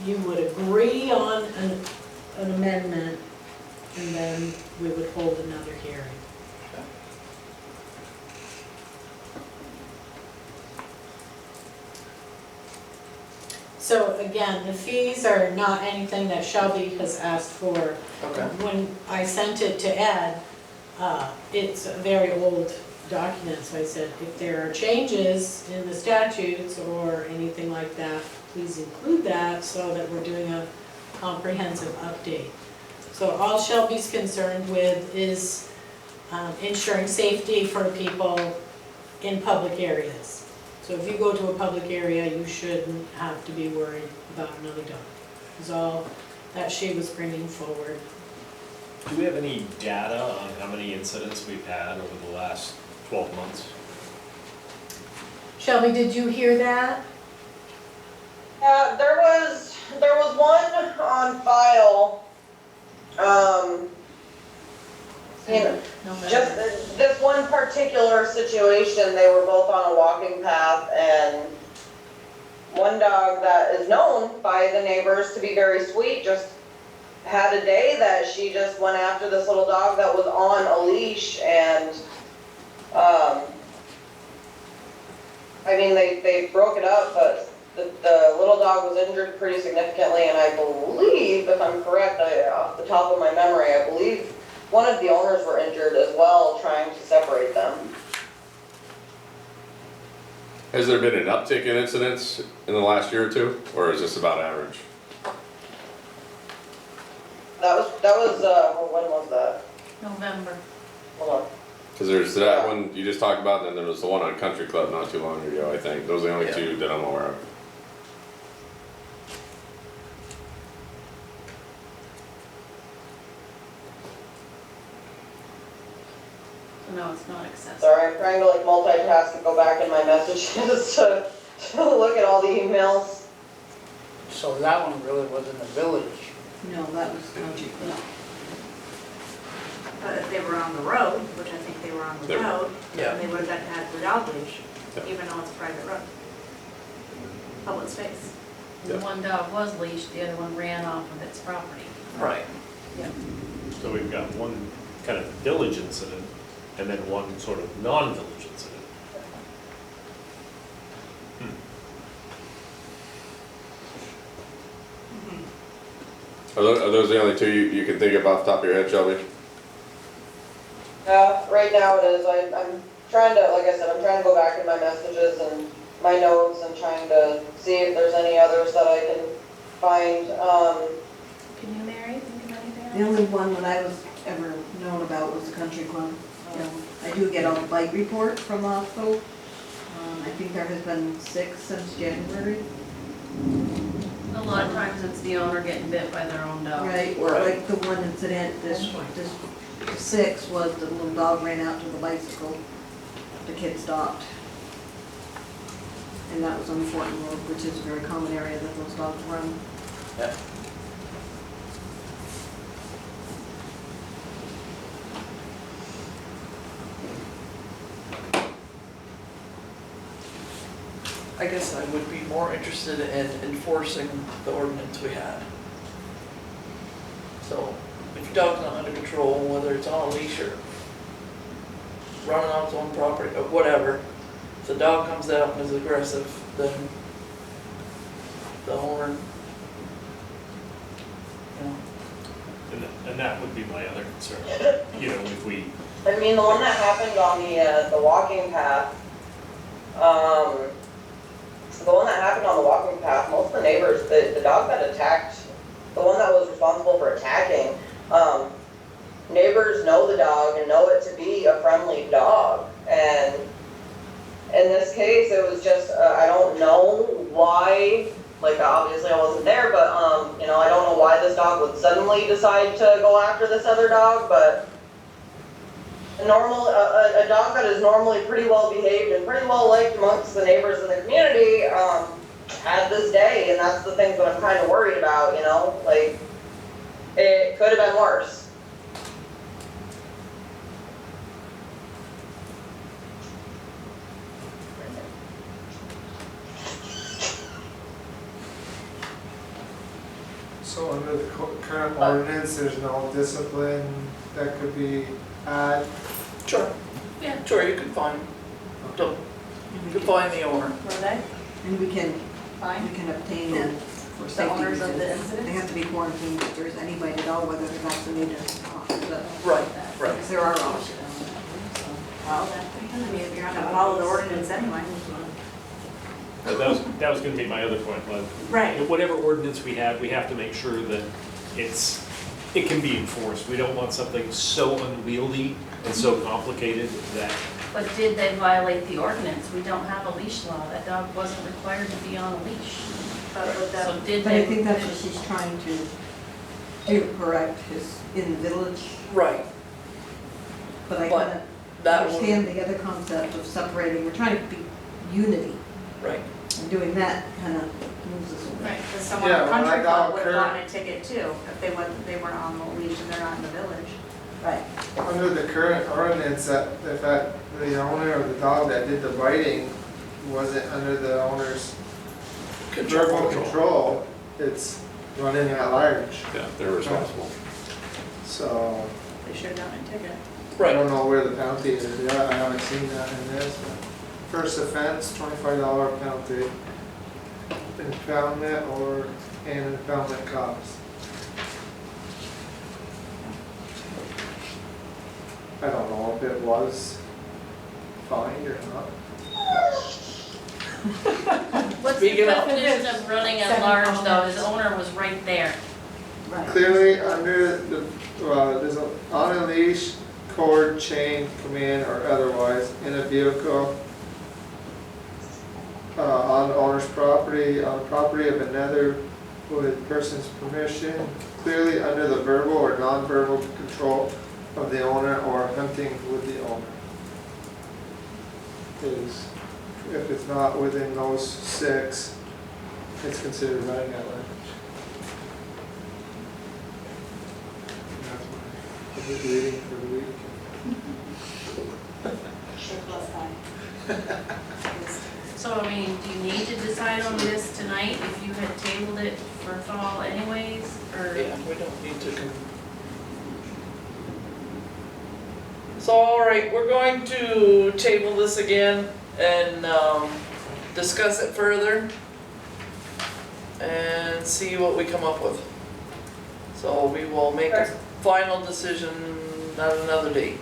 G: you would agree on an amendment and then we would hold another hearing. So again, the fees are not anything that Shelby has asked for.
B: Okay.
G: When I sent it to Ed, it's a very old document, so I said, if there are changes in the statutes or anything like that, please include that so that we're doing a comprehensive update. So all Shelby's concerned with is ensuring safety for people in public areas. So if you go to a public area, you shouldn't have to be worried about another dog. Is all that she was bringing forward.
E: Do we have any data on how many incidents we've had over the last 12 months?
G: Shelby, did you hear that?
M: There was one on file, just this one particular situation, they were both on a walking path, and one dog that is known by the neighbors to be very sweet just had a day that she just went after this little dog that was on a leash, and I mean, they broke it up, but the little dog was injured pretty significantly, and I believe, if I'm correct, off the top of my memory, I believe one of the owners were injured as well, trying to separate them.
N: Has there been an uptick in incidents in the last year or two, or is this about average?
M: That was, when was that?
O: November.
M: Hold on.
N: Because there's that one you just talked about, and then there was the one on Country Club not too long ago, I think. Those are the only two that I'm aware of.
O: No, it's not excessive.
M: Sorry, I'm trying to like multitask and go back in my messages to look at all the emails.
I: So that one really wasn't a village.
K: No, that was country club.
L: But if they were on the road, which I think they were on the
N: They were.
L: road,
B: Yeah.
L: then they would have had the dog leash,
N: Yeah.
L: even though it's a private road. Public space.
O: The one dog was leashed, the other one ran off of its property.
B: Right.
E: So we've got one kind of village incident and then one sort of non-village incident.
N: Are those the only two you can think of off the top of your head, Shelby?
M: Right now it is. I'm trying to, like I said, I'm trying to go back in my messages and my notes and trying to see if there's any others that I can find.
O: Can you, Mary, think of anything else?
K: The only one that I was ever known about was the country club. I do get all the bite reports from the hospital. I think there has been 6 since January.
O: A lot of times it's the owner getting bit by their own dog.
K: Right, or like the one incident, this 6 was the little dog ran out to the bicycle. The kid stopped. And that was on Fortin Road, which is a very common area that those dogs run.
B: Yeah. I guess I would be more interested in enforcing the ordinance we had. So, if your dog's not under control, whether it's on a leash or running on its own property, or whatever, if the dog comes out and is aggressive, then the owner, you know.
E: And that would be my other concern. You know, if we,
M: I mean, the one that happened on the walking path, the one that happened on the walking path, most of the neighbors, the dog that attacked, the one that was responsible for attacking, neighbors know the dog and know it to be a friendly dog. And in this case, it was just, I don't know why, like obviously I wasn't there, but you know, I don't know why this dog would suddenly decide to go after this other dog, but a dog that is normally pretty well behaved and pretty well liked amongst the neighbors in the community, had this day, and that's the things that I'm kind of worried about, you know, like, it could have been worse.
H: So under the current ordinance, there's no discipline that could be had?
B: Sure.
O: Yeah.
B: Sure, you could find the owner.
L: Were they?
K: And we can
O: fine.
K: We can obtain them for
O: The
K: safety
O: owners of the
K: reasons.
O: incident?
K: They have to be quarantined if there's anybody at all, whether they're vaccinated or not.
B: Right, right.
K: Because there are options.
O: Well, then, I mean, if you're not gonna follow the ordinance anyway.
E: But that was gonna be my other point, like,
O: Right.
E: whatever ordinance we have to make sure that it can be enforced. We don't want something so unwieldy and so complicated that,
O: But did they violate the ordinance? We don't have a leash law. That dog wasn't required to be on a leash. So did
K: But I
O: they?
K: think that's what she's trying to do, correct, is in the village.
B: Right,
K: But I
B: But
K: kind of
B: that one,
K: understand the other concept of separating. We're trying to be unity,
B: right.
K: and doing that kind of moves us away.
O: Right, because someone
H: Yeah,
O: at
H: when
O: Country
H: I
O: Club
H: got
O: would have
H: Kurt-
O: gotten a ticket too, if they weren't on the leash and they're not in the village.
K: Right.
H: Under the current ordinance, that if the owner of the dog that did the biting wasn't under the owner's verbal control, it's running at large.
N: Yeah, they're responsible.
H: So,
O: They should have gotten a ticket.
H: I
B: Right,
H: don't know where the penalty is yet, I haven't seen that in this. But first offense, $25 penalty. Impoundment and impoundment costs. I don't know if it was fined or not.
O: What's the
B: Speaking of-
O: definition of running at large though? His owner was right there.
K: Right.
H: Clearly, under the, there's on a leash, cord, chain, command, or otherwise, in a vehicle, on the owner's property, on the property of another with person's permission, clearly under the verbal or non-verbal control of the owner or hunting with the owner. Is, if it's not within those 6, it's considered running at large. That's my reading for the week.
O: So, I mean, do you need to decide on this tonight if you had tabled it for fall anyways, or?
B: yeah, we don't need to. So, all right, we're going to table this again and discuss it further and see what we come up with. So we will make a final decision at another date.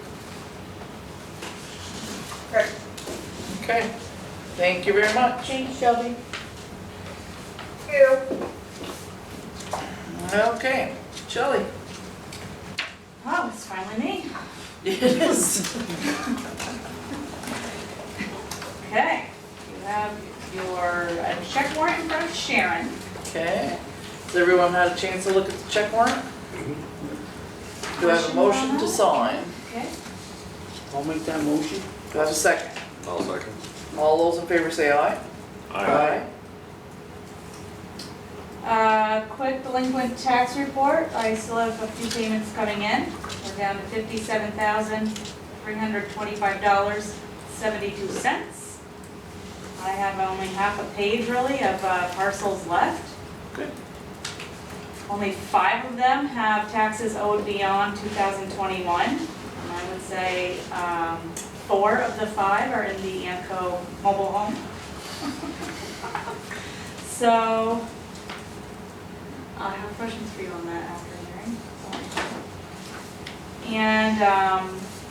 M: Okay.
B: Okay, thank you very much.
G: Thanks, Shelby.
M: Thank you.
B: Okay, Shelley.
L: Oh, it's finally me.
B: It is.
L: Okay, you have your check warrant in front of Sharon.
B: Okay, has everyone had a chance to look at the check warrant? Do I have a motion to sign?
L: Okay.
I: I'll make that motion.
B: Do I have a second?
N: I'll second.
B: All those in favor say aye.
L: Quick delinquent tax report. I still have a few payments coming in. We're down to $57,325.72. I have only half a page really of parcels left.
B: Good.
L: Only 5 of them have taxes owed beyond 2021. And I would say 4 of the 5 are in the Anco mobile home. So I have questions for you on that after hearing. And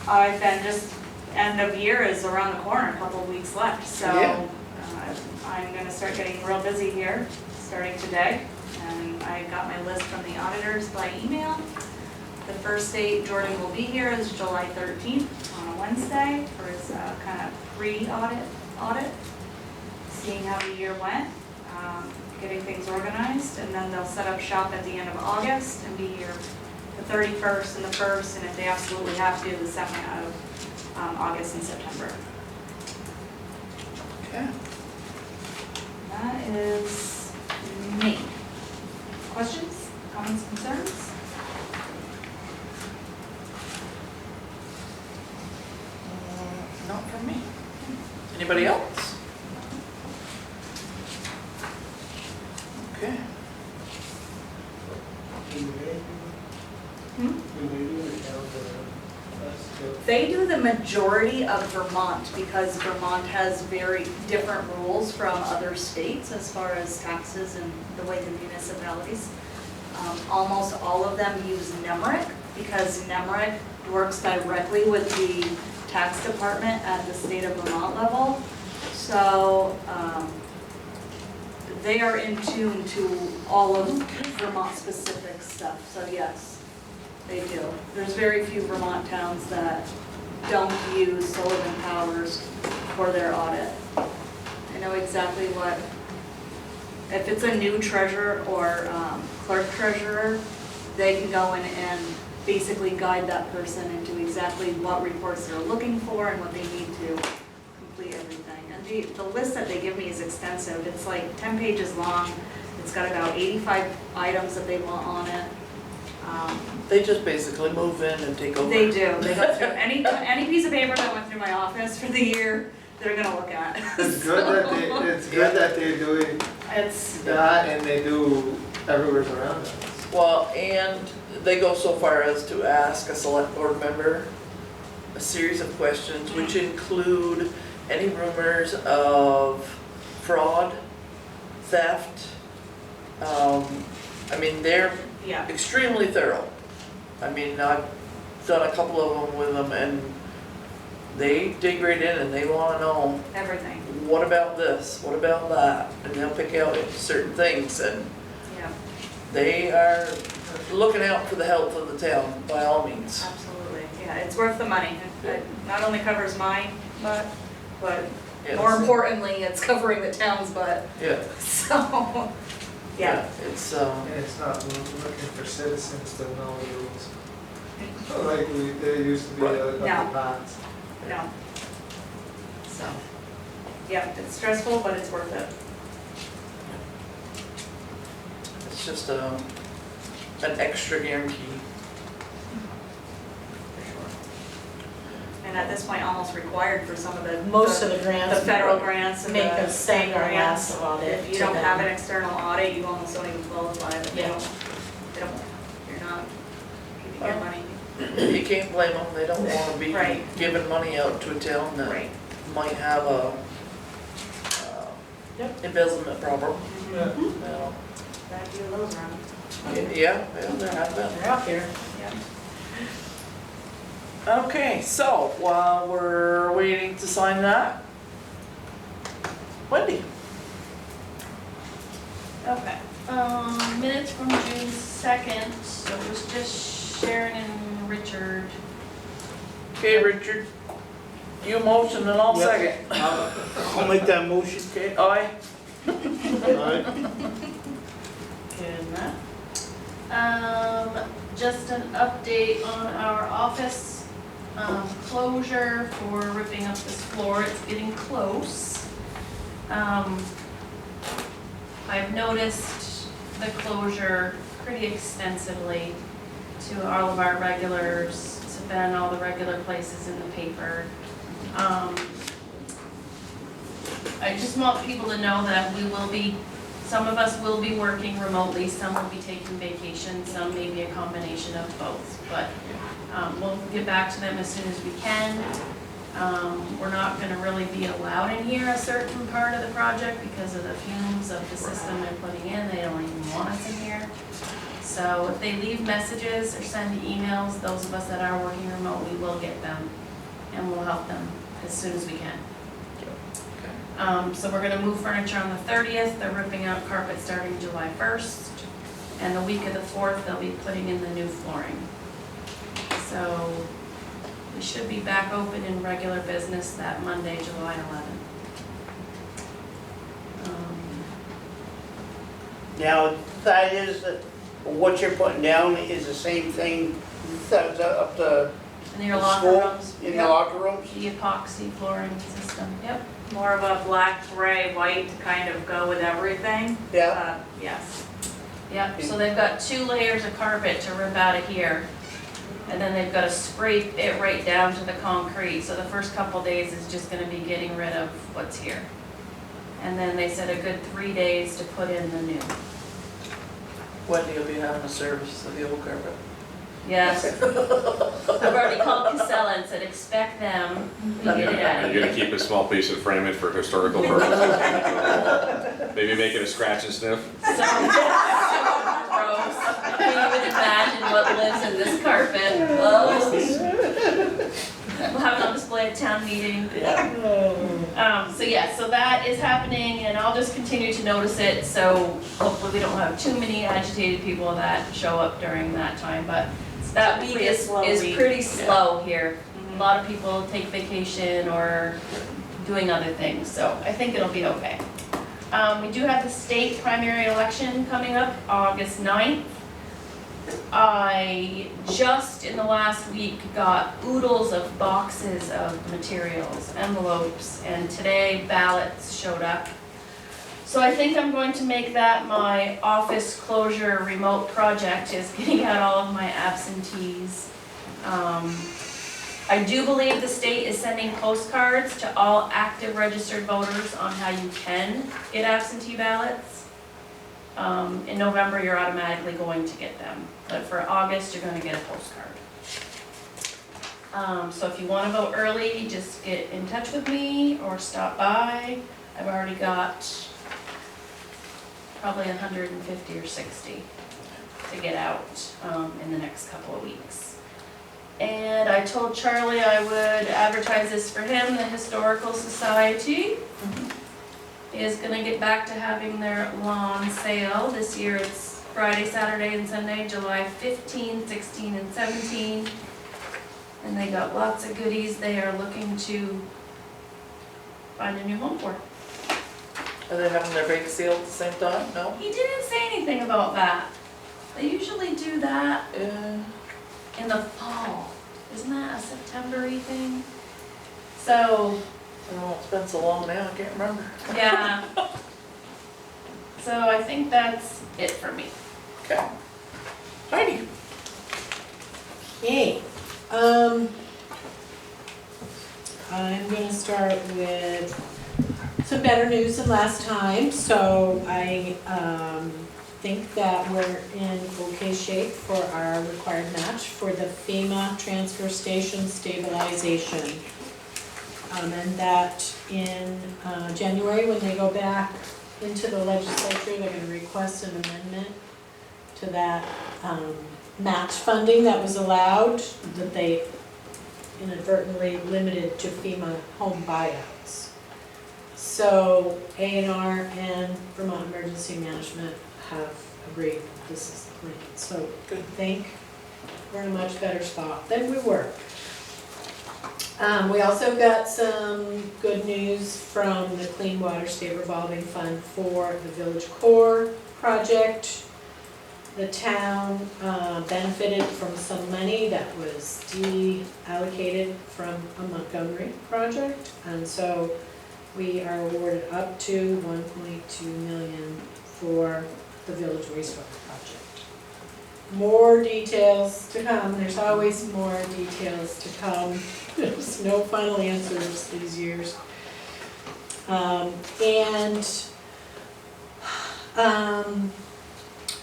L: I've been just, end of year is around the corner, a couple of weeks left. So
B: Yeah.
L: I'm gonna start getting real busy here, starting today. And I got my list from the auditors by email. The first date Jordan will be here is July 13th on a Wednesday for his kind of pre-audit, seeing how the year went, getting things organized, and then they'll set up shop at the end of August and be here the 31st and the 1st, and if they absolutely have to, the 2nd of August and September.
B: Okay.
L: That is me. Questions, comments, concerns?
B: Not from me. Anybody else? Okay.
H: Can we do an account for us?
L: They do the majority of Vermont because Vermont has very different rules from other states as far as taxes and the way the municipalities. Almost all of them use NEMRIC because NEMRIC works directly with the tax department at the state of Vermont level. So they are in tune to all of Vermont specific stuff, so yes, they do. There's very few Vermont towns that don't use Sullivan Powers for their audit. I know exactly what, if it's a new treasurer or clerk treasurer, they can go in and basically guide that person into exactly what reports they're looking for and what they need to complete everything. And the list that they give me is extensive. It's like 10 pages long. It's got about 85 items that they want on it.
B: They just basically move in and take over.
L: They do. They go through any piece of paper that went through my office for the year, they're gonna look at.
H: It's good that they're doing
L: It's,
H: that and they do everywhere around us.
B: Well, and they go so far as to ask a select board member a series of questions which include any rumors of fraud, theft. I mean, they're
L: yeah.
B: extremely thorough. I mean, I've done a couple of them with them and they dig right in and they wanna know,
L: Everything,
B: what about this, what about that? And they'll pick out certain things and
L: yeah,
B: they are looking out for the health of the town by all means.
L: absolutely. Yeah, it's worth the money. It not only covers my butt, but
B: Yes.
L: more importantly, it's covering the town's butt.
B: Yeah.
L: So, yeah.
B: It's,
H: And it's not looking for citizens to know the rules. Like there used to be
B: Right.
H: a
L: No.
H: past.
L: No. So, yeah, it's stressful, but it's worth it.
B: it's just an extra guarantee.
L: And at this point, almost required for some of the.
G: Most of the grants.
L: The federal grants and
G: Make
L: the
G: us
L: state
G: send our
L: grants.
G: last audit
L: If you
G: to
L: don't have
G: them.
L: an external audit, you almost don't even qualify, but
G: Yeah.
L: you're not keeping your money.
B: You can't blame them, they don't wanna be
L: Right.
B: giving money out to a town that
L: Right.
B: might have a embezzlement problem.
H: Yeah.
B: You know.
L: Got a few of those around.
B: Yeah, there have been.
G: They're out here.
L: Yeah.
B: Okay, so while we're waiting to sign that, Wendy.
O: Okay, minutes from June 2nd, so it was just Sharon and Richard.
B: Okay, Richard, you motion and I'll
I: Yep.
B: second.
I: I'll make that motion.
B: Okay, aye.
I: Alright.
O: Good enough. Just an update on our office closure for ripping up this floor, it's getting close. I've noticed the closure pretty extensively to all of our regulars, it's been all the regular places in the paper. I just want people to know that we will be, some of us will be working remotely, some will be taking vacation, some may be a combination of both, but we'll get back to them as soon as we can. We're not gonna really be allowed in here a certain part of the project because of the fumes of the system they're putting in, they don't even want us in here. So if they leave messages or send emails, those of us that are working remotely will get them and we'll help them as soon as we can. So we're gonna move furniture on the 30th, they're ripping out carpet starting July 1st, and the week of the 4th, they'll be putting in the new flooring. So we should be back open in regular business that Monday, July 11th.
I: Now, that is, what you're putting down is the same thing that was up the
O: In your locker
I: school,
O: rooms,
I: in the locker rooms?
O: the epoxy flooring system, yep.
L: More of a black, gray, white to kind of go with everything.
I: Yeah.
L: Yes.
O: Yep, so they've got 2 layers of carpet to rip out of here. And then they've got to scrape it right down to the concrete. So the first couple days is just gonna be getting rid of what's here. And then they said a good 3 days to put in the new.
B: Wendy will be having a service of the old carpet.
O: Yes. I've already called Casella and said, expect them to get it out
N: Are
O: of
N: you
O: here.
N: gonna keep a small piece and frame it for historical purposes? Maybe make it a scratch and sniff?
O: So gross. I can't even imagine what lives in this carpet. We'll have it on display at town meeting. So yeah, so that is happening and I'll just continue to notice it, so hopefully we don't have too many agitated people that show up during that time, but that week
B: Hopefully a
O: is
B: slow week.
O: pretty slow here. A lot of people take vacation or doing other things, so I think it'll be okay. We do have the state primary election coming up August 9th. I just in the last week got oodles of boxes of materials, envelopes, and today ballots showed up. So I think I'm going to make that my office closure remote project, is getting out all of my absentees. I do believe the state is sending postcards to all active registered voters on how you can get absentee ballots. In November, you're automatically going to get them, but for August, you're gonna get a postcard. So if you wanna vote early, just get in touch with me or stop by. I've already got probably 150 or 60 to get out in the next couple of weeks. And I told Charlie I would advertise this for him, the Historical Society is gonna get back to having their lawn sale. This year it's Friday, Saturday, and Sunday, July 15, 16, and 17. And they got lots of goodies they are looking to find a new home for.
B: Are they having their bake sale at the same time? No?
O: He didn't say anything about that. They usually do that in the fall. Isn't that a September-y thing? So,
B: Oh, it's been so long now, I can't remember.
O: yeah. So I think that's it for me.
B: Okay. Heidi?
G: Yay. I'm gonna start with some better news than last time. So I think that we're in okay shape for our required match for the FEMA transfer station stabilization. And that in January, when they go back into the legislature, they're gonna request an amendment to that match funding that was allowed, that they inadvertently limited to FEMA home buyouts. So A&R and Vermont Emergency Management have agreed this is the plan. So I think we're in a much better spot than we were. We also got some good news from the Clean Water State Revolving Fund for the Village Core project. The town benefited from some money that was deallocated from a Montgomery project. And so we are awarded up to $1.2 million for the Village Wastewater project. More details to come. There's always more details to come. There's no final answers these years.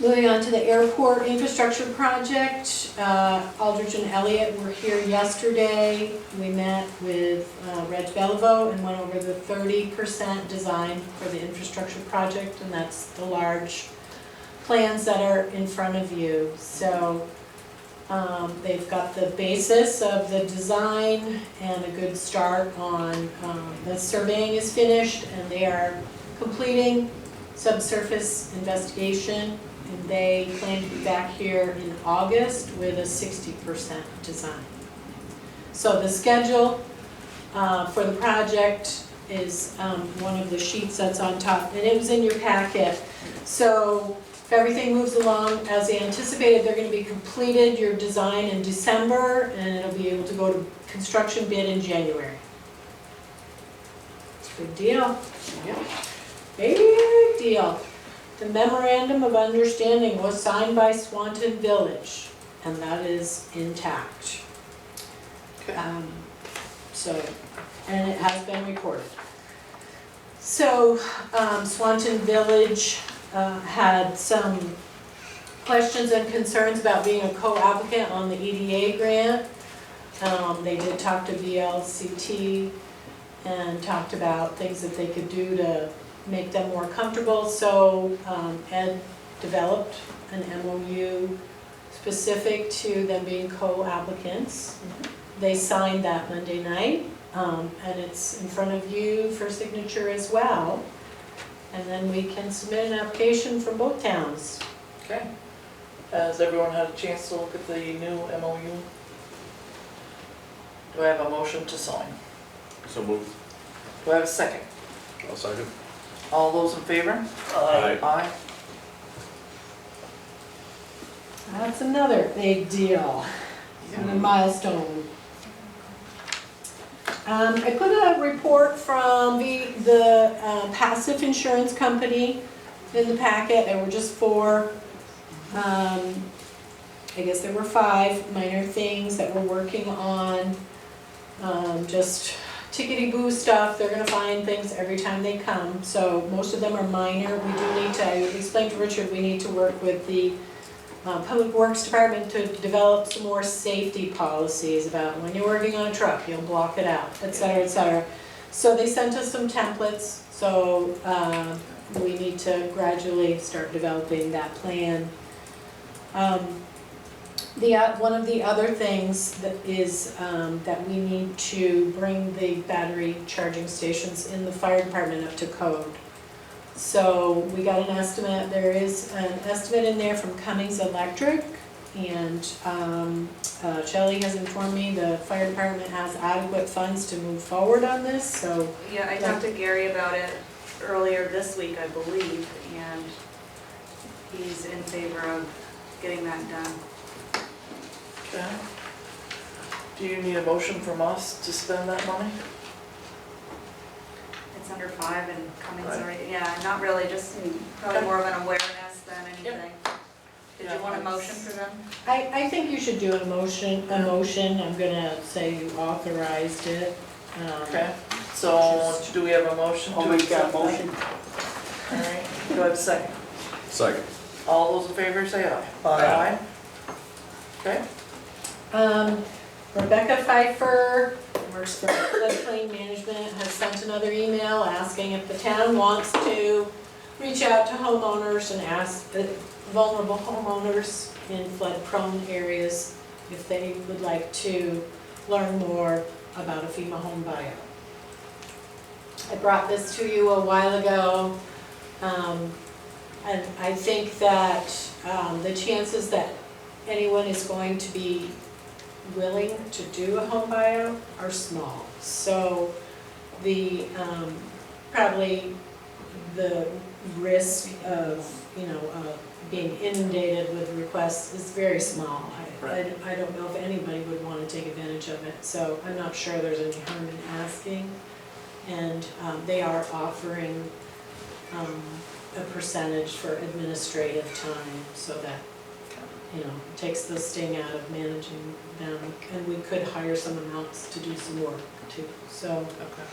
G: Moving on to the airport infrastructure project, Aldridge and Elliott were here yesterday. We met with Reg Beliveau and went over the 30% design for the infrastructure project, and that's the large plans that are in front of you. So they've got the basis of the design and a good start on the surveying is finished, and they are completing subsurface investigation. And they plan to be back here in August with a 60% design. So the schedule for the project is one of the sheets that's on top, and it was in your packet. So if everything moves along as anticipated, they're going to be completed your design in December, and it'll be able to go to construction bid in January. It's a big deal. Yeah. Big deal. The memorandum of understanding was signed by Swanton Village, and that is intact. And it has been recorded. So Swanton Village had some questions and concerns about being a co-applicant on the EDA grant. They did talk to VLCT and talked about things that they could do to make them more comfortable. So Ed developed an MOU specific to them being co-applicants. They signed that Monday night, and it's in front of you for signature as well. And then we can submit an application from both towns.
B: Okay. Has everyone had a chance to look at the new MOU? Do I have a motion to sign?
N: So moved.
B: Do I have a second?
N: I'll second.
B: All those in favor?
E: Aye.
B: Aye.
G: That's another big deal, and a milestone. I put a report from the passive insurance company in the packet. There were just 4, I guess there were 5 minor things that we're working on. Just tickety-boo stuff. They're gonna find things every time they come, so most of them are minor. We do need to, I explained to Richard, we need to work with the Public Works Department to develop some more safety policies about when you're working on a truck, you'll block it out, et cetera, et cetera. So they sent us some templates, so we need to gradually start developing that plan. One of the other things that is that we need to bring the battery charging stations in the fire department up to code. So we got an estimate, there is an estimate in there from Cummings Electric, and Shelley has informed me the fire department has adequate funds to move forward on this, so.
L: Yeah, I talked to Gary about it earlier this week, I believe, and he's in favor of getting that done.
B: Okay. Do you need a motion from us to spend that money?
L: It's under 5 and Cummings
B: Right.
L: already, yeah, not really, just probably more of an awareness than anything. Did
B: Yeah,
L: you want a motion for them?
G: I think you should do a motion, I'm gonna say you authorized it.
B: Okay, so do we have a motion
I: I'll
B: to
I: make that
B: accept that?
I: motion.
B: All right, do I have a second?
N: Second.
B: All those in favor say aye.
I: Aye.
B: Okay,
G: Rebecca Pfeiffer, works for floodplain management, has sent another email asking if the town wants to reach out to homeowners and ask the vulnerable homeowners in flood-prone areas if they would like to learn more about a FEMA home buyout. I brought this to you a while ago, and I think that the chances that anyone is going to be willing to do a home buyout are small. So the, probably the risk of, being inundated with requests is very small. I don't know if anybody would want to take advantage of it, so I'm not sure there's any harm in asking. And they are offering a percentage for administrative time so that takes the sting out of managing them, and we could hire someone else to do some work too, so.
B: okay.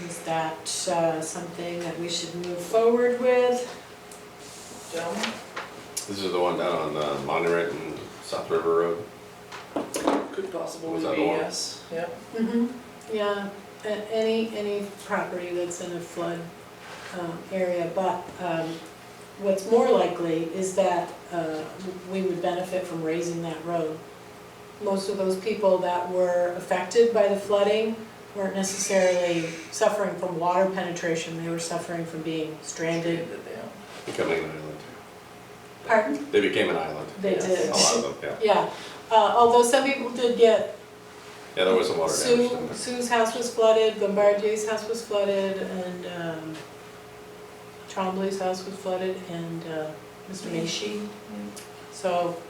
G: Is that something that we should move forward with?
B: Gentlemen,
N: This is the one down on Monument and South River Road.
B: could possibly
N: Was that
B: be,
N: the one?
B: yes, yep.
G: Yeah, any property that's in a flood area, but what's more likely is that we would benefit from raising that road. Most of those people that were affected by the flooding weren't necessarily suffering from water penetration, they were suffering from being stranded.
N: Becoming an island.
G: Pardon?
N: They became an island.
G: They did.
N: A lot of them, yeah.
G: Yeah, although some people did get,
N: Yeah, there was some water damage. didn't there?
G: Sue's house was flooded, Bombardier's house was flooded, and Trombley's house was flooded, and Mr. Macy. So,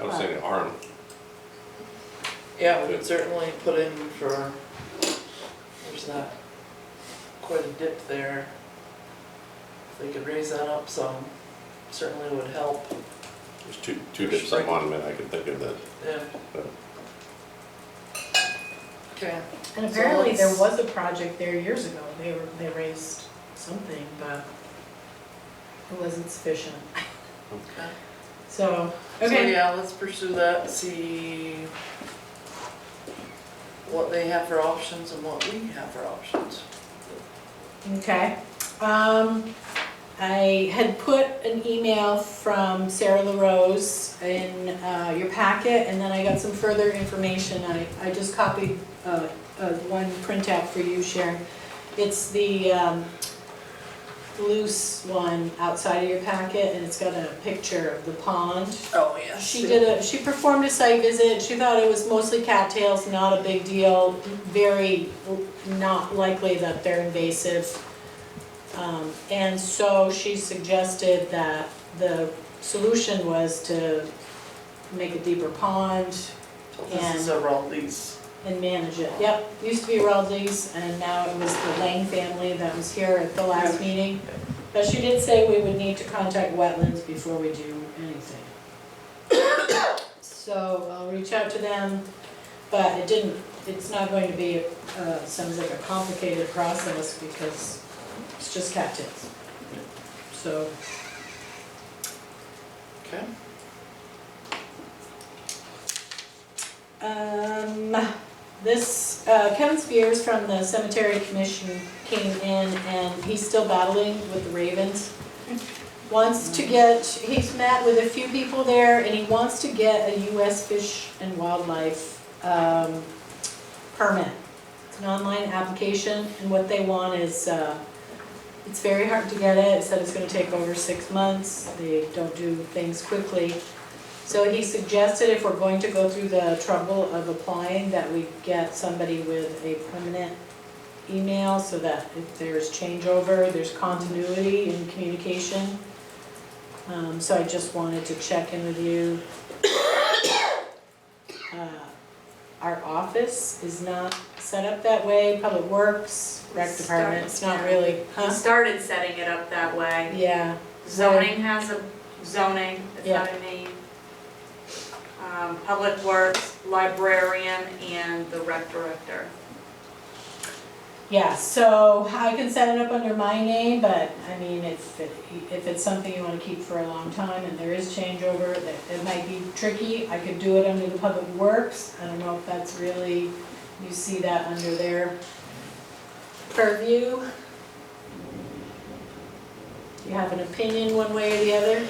N: I was saying arm.
B: Yeah, we could certainly put in for, there's that, quite a dip there. If they could raise that up some, certainly would help,
N: There's two dips on Monument I can think of that.
B: yeah.
N: But-
B: Okay,
G: And apparently there was a project there years ago, they raised something, but it wasn't sufficient.
B: Okay.
G: So,
B: So
G: okay,
B: yeah, let's pursue that, see what they have for options and what we have for options.
G: okay. I had put an email from Sarah LaRose in your packet, and then I got some further information. I just copied one printout for you, Sharon. It's the loose one outside of your packet, and it's got a picture of the pond.
B: Oh, yes.
G: She performed a site visit. She thought it was mostly cattails, not a big deal, very not likely that they're invasive. And so she suggested that the solution was to make a deeper pond
B: So this is a raw lease.
G: and manage it. Yep, used to be Raldi's, and now it was the Lang family that was here at the last meeting. But she did say we would need to contact wetlands before we do anything. So I'll reach out to them, but it's not going to be, sounds like a complicated process because it's just cattails. So,
B: Okay.
G: This, Kevin Spears from the Cemetery Commission came in and he's still battling with the ravens. Wants to get, he's met with a few people there and he wants to get a US Fish and Wildlife permit. It's an online application and what they want is, it's very hard to get it. It said it's gonna take over 6 months. They don't do things quickly. So he suggested if we're going to go through the trouble of applying, that we get somebody with a permanent email so that if there's changeover, there's continuity in communication. So I just wanted to check in with you. Our office is not set up that way, Public Works, Rec Department, it's not really,
L: We
G: huh?
L: started setting it up that way.
G: Yeah.
L: Zoning has a zoning, it's
G: Yeah.
L: not a name. Public Works, librarian, and the rec director.
G: Yeah, so I can set it up under my name, but I mean, if it's something you want to keep for a long time and there is changeover, that it might be tricky, I could do it under the Public Works. I don't know if that's really, you see that under their purview. Do you have an opinion one way or the other?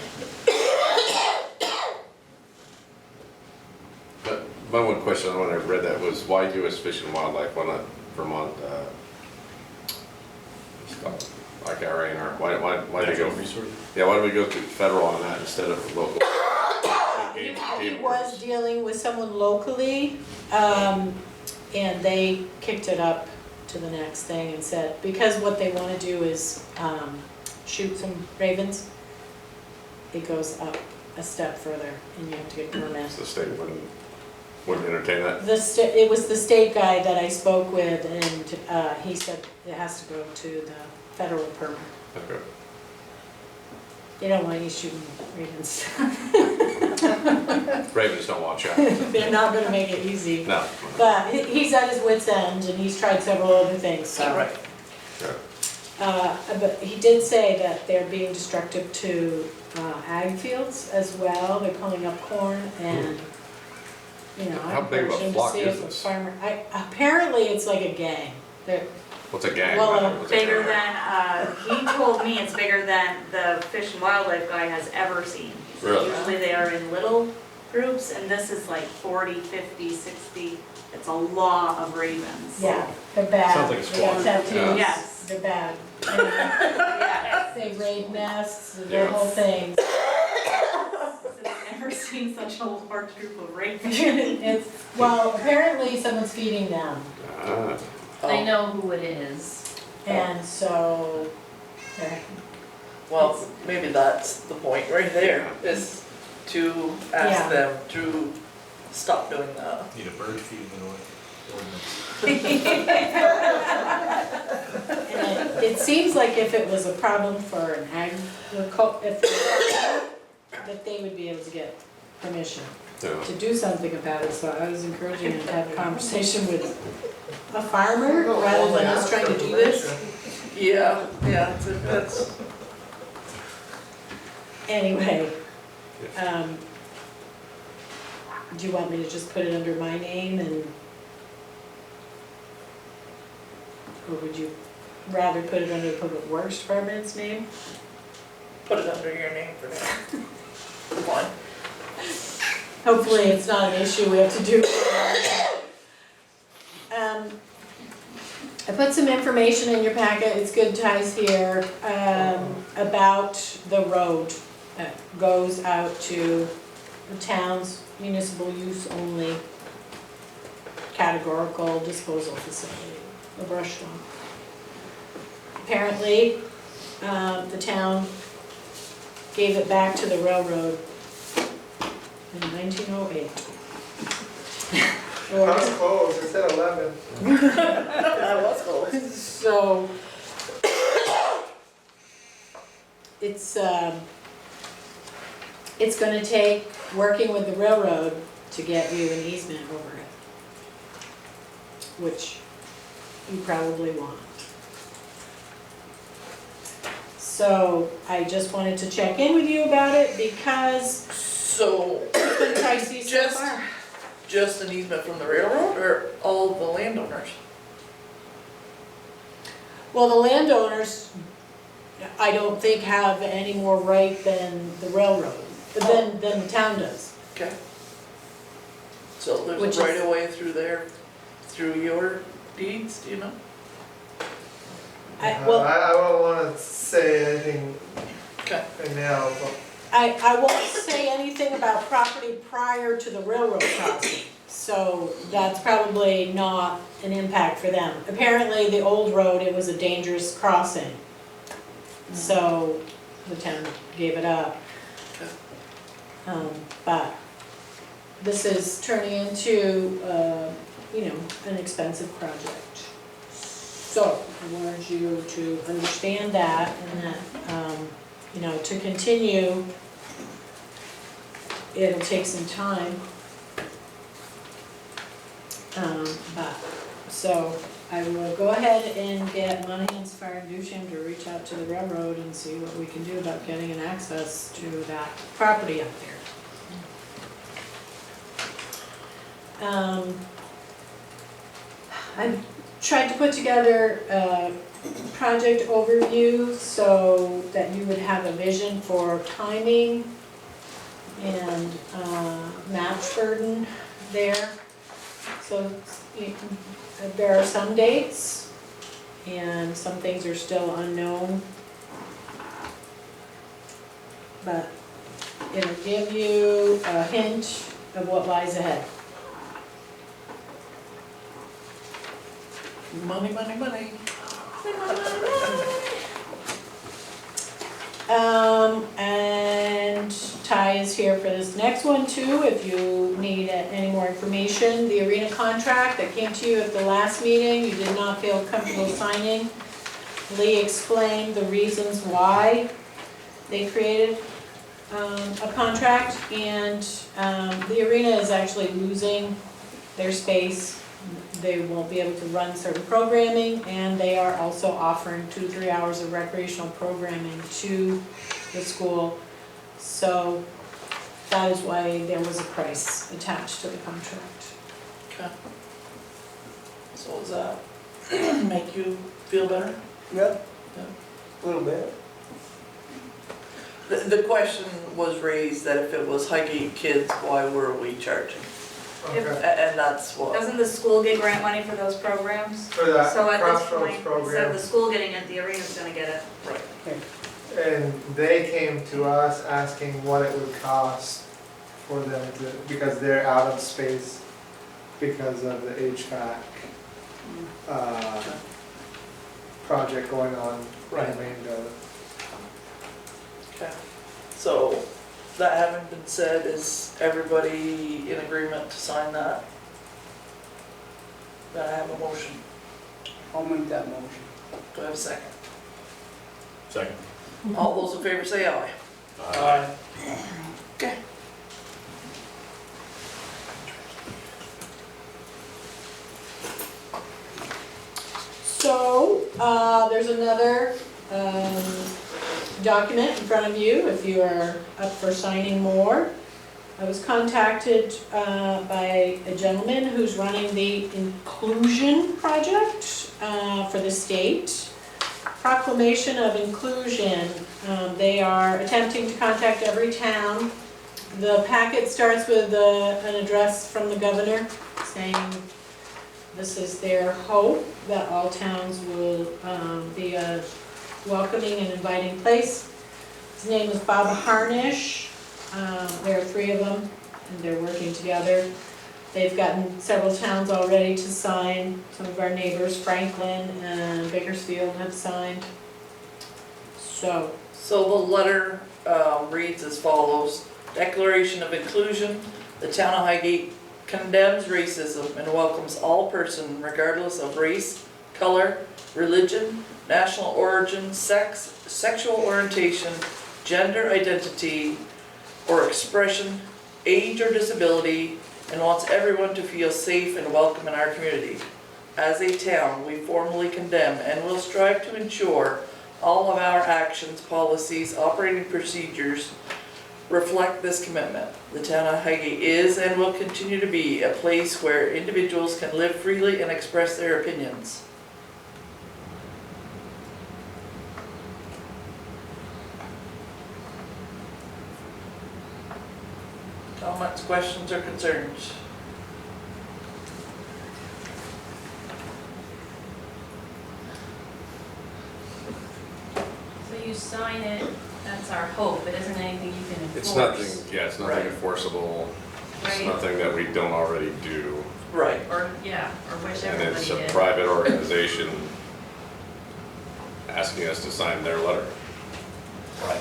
N: But my one question when I read that was why U.S. Fish and Wildlife, why not Vermont, like R&R, why do they go? Yeah, why do we go to federal on that instead of local?
G: He was dealing with someone locally, and they kicked it up to the next thing and said, because what they want to do is shoot some ravens, it goes up a step further and you have to get permit.
N: The state wouldn't entertain that?
G: It was the state guy that I spoke with and he said it has to go to the federal permit.
N: Okay.
G: They don't want you shooting ravens.
N: Ravens don't watch out.
G: They're not gonna make it easy.
N: No.
G: But he's at his wit's end and he's tried several other things, so.
B: Right.
G: But he did say that they're being destructive to ag fields as well. They're pulling up corn and, you know,
N: How
G: I
N: big of a
G: encourage him to
N: flock
G: see
N: is
G: if a
N: this?
G: farmer, apparently it's like a gang.
N: What's a gang?
G: Well,
N: What's a
L: Bigger
N: gang?
L: than, he told me it's bigger than the Fish and Wildlife guy has ever seen. He said
N: Really?
L: usually they are in little groups, and this is like 40, 50, 60, it's a lot of ravens.
G: Yeah, they're bad.
E: Sounds like a
G: They got
E: squad.
G: tattoos.
L: Yes.
G: They're bad.
L: Yeah.
G: They raid nests, the
N: Yeah.
G: whole thing.
L: I've never seen such a large group of ravens.
G: Well, apparently someone's feeding them.
N: Ah.
O: They know who it is.
G: And so, they're
B: Well, maybe that's the point right there, is to ask
G: Yeah.
B: them to stop doing that.
E: Need a bird feeding ordinance.
G: And it seems like if it was a problem for an that they would be able to get permission
N: Yeah.
G: to do something about it, so I was encouraging him to have a conversation with a farmer rather than us trying to do this.
B: Yeah, that's,
G: Anyway, do you want me to just put it under my name and, or would you rather put it under the Public Works Department's name?
B: put it under your name for now. Come on.
G: Hopefully it's not an issue we have to do. I put some information in your packet, it's good ties here, about the road that goes out to the town's municipal use only categorical disposal facility, the brush dump. Apparently, the town gave it back to the railroad in 1908.
H: I was close, I said 11.
B: That was close.
G: So, it's gonna take working with the railroad to get you an easement over it, which you probably want. So, I just wanted to check in with you about it because
B: So,
G: it's been pricey so
B: Just-
G: far.
B: just an easement from the railroad or all the landowners?
G: Well, the landowners, I don't think have any more right than the railroad, than the town does.
B: Okay. So
G: Which
B: there's
G: is-
B: a right of way through there, through your deeds, do you know?
G: I
H: don't wanna say anything
B: Okay.
H: right now, but
G: I won't say anything about property prior to the railroad crossing, so that's probably not an impact for them. Apparently, the old road, it was a dangerous crossing, so the town gave it up. But this is turning into, an expensive project. So I wanted you to understand that and that, to continue, it'll take some time. So I will go ahead and get Monahan's Fire and Dusham to reach out to the railroad and see what we can do about getting an access to that property up there. I've tried to put together a project overview so that you would have a vision for timing and match burden there. So there are some dates and some things are still unknown. But it'll give you a hint of what lies ahead.
B: Money, money, money.
G: And Ty is here for this next one too, if you need any more information. The arena contract that came to you at the last meeting, you did not feel comfortable signing. Lee explained the reasons why they created a contract, and the arena is actually losing their space. They won't be able to run certain programming, and they are also offering 2 to 3 hours of recreational programming to the school. So that is why there was a price attached to the contract.
B: Okay. So does that make you feel better?
I: Yep.
B: Yeah.
I: A little bit.
B: The question was raised that if it was Highgate kids, why were we charging?
H: okay.
B: And that's what,
L: Doesn't the school get grant money for those programs?
H: For that
L: So at this
H: Crossroads
L: point, instead of
H: program,
L: the school getting it, the arena's gonna get it.
H: and they came to us asking what it would cost for them to, because they're out of space because of the HVAC project going on
B: Right.
H: in the main building.
B: okay. So, that having been said, is everybody in agreement to sign that? Do I have a motion?
I: I'll make that motion.
B: Do I have a second?
E: Second.
B: All those in favor say aye.
E: Aye.
B: Okay.
G: There's another document in front of you if you are up for signing more. I was contacted by a gentleman who's running the inclusion project for the state. Proclamation of inclusion. They are attempting to contact every town. The packet starts with an address from the governor saying this is their hope that all towns will be a welcoming and inviting place. His name is Bob Harnish. There are 3 of them, and they're working together. They've gotten several towns already to sign. Some of our neighbors, Franklin and Bakersfield, have signed. So
B: So the letter reads as follows. Declaration of Inclusion. The town of Highgate condemns racism and welcomes all persons regardless of race, color, religion, national origin, sex, sexual orientation, gender identity, or expression, age or disability, and wants everyone to feel safe and welcome in our community. As a town, we formally condemn and will strive to ensure all of our actions, policies, operating procedures reflect this commitment. The town of Highgate is and will continue to be a place where individuals can live freely and express their opinions. Comments, questions, or concerns?
O: So you sign it, that's our hope, it isn't anything you can enforce.
N: It's nothing, yeah, it's nothing
B: Right.
N: enforceable, it's
O: Right.
N: nothing that we don't already do.
B: Right.
O: Or, yeah, or wish
N: And
O: everybody
N: it's a
O: did.
N: private organization asking us to sign their letter.
B: Right.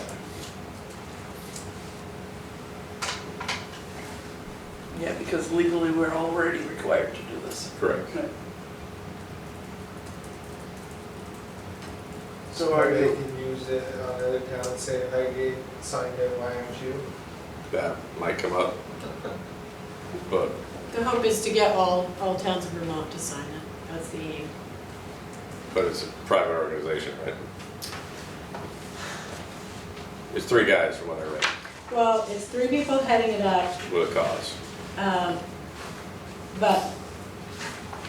B: Yeah, because legally we're already required to do this.
N: Correct.
B: So
H: Or
B: are
H: they
B: you,
H: can use it on other towns, say Highgate, signed it, why aren't you?
N: That might come up, but
G: the hope is to get all towns of Vermont to sign it. That's the aim.
N: it's a private organization, right? It's 3 guys from what I read,
G: Well, it's 3 people heading it up.
N: with a cause.
G: But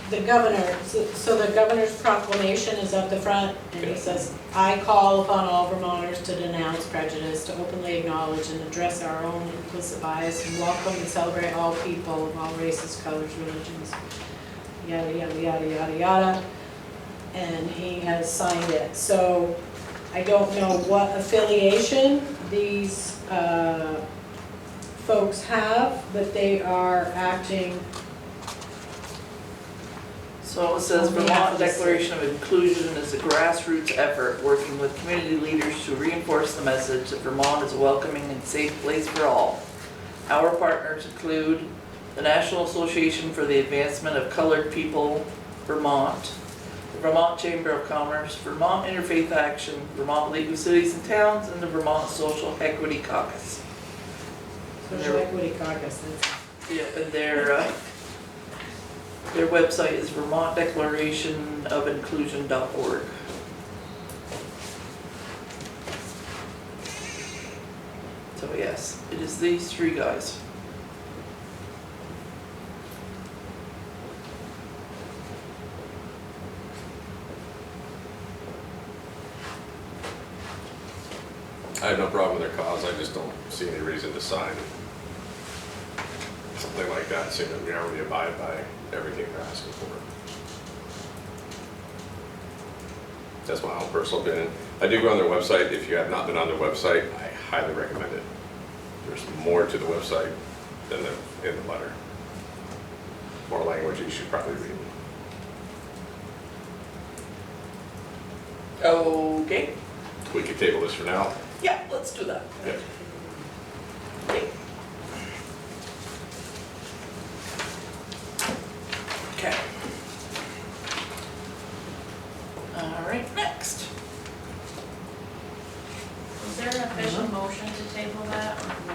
G: the governor, so the governor's proclamation is up the front, and he says, "I call upon all Vermonters to denounce prejudice, to openly acknowledge and address our own implicit bias, and welcome and celebrate all people of all races, colors, religions," yada, yada, yada, yada, yada. And he has signed it. So I don't know what affiliation these folks have, but they are acting.
B: so it says
G: On behalf
B: Vermont
G: of the
B: Declaration of Inclusion is a grassroots effort working with community leaders to reinforce the message that Vermont is a welcoming and safe place for all. Our partners include the National Association for the Advancement of Colored People, Vermont, the Vermont Chamber of Commerce, Vermont Interfaith Action, Vermont League of Cities and Towns, and the Vermont Social Equity Caucus.
G: Social Equity Caucus, that's.
B: Yeah, and their website is vermontdeclarationofinclusion.org. So yes, it is these 3 guys.
N: I have no problem with their cause, I just don't see any reason to sign something like that, seeing that we already abide by everything they're asking for. That's my own personal opinion. I do go on their website. If you have not been on their website, I highly recommend it. There's more to the website than in the letter. More language you should probably read.
B: Okay,
N: We could table this for now.
B: yeah, let's do that.
N: Yeah.
B: Okay. All right, next.
O: Is there an official motion to table that or no?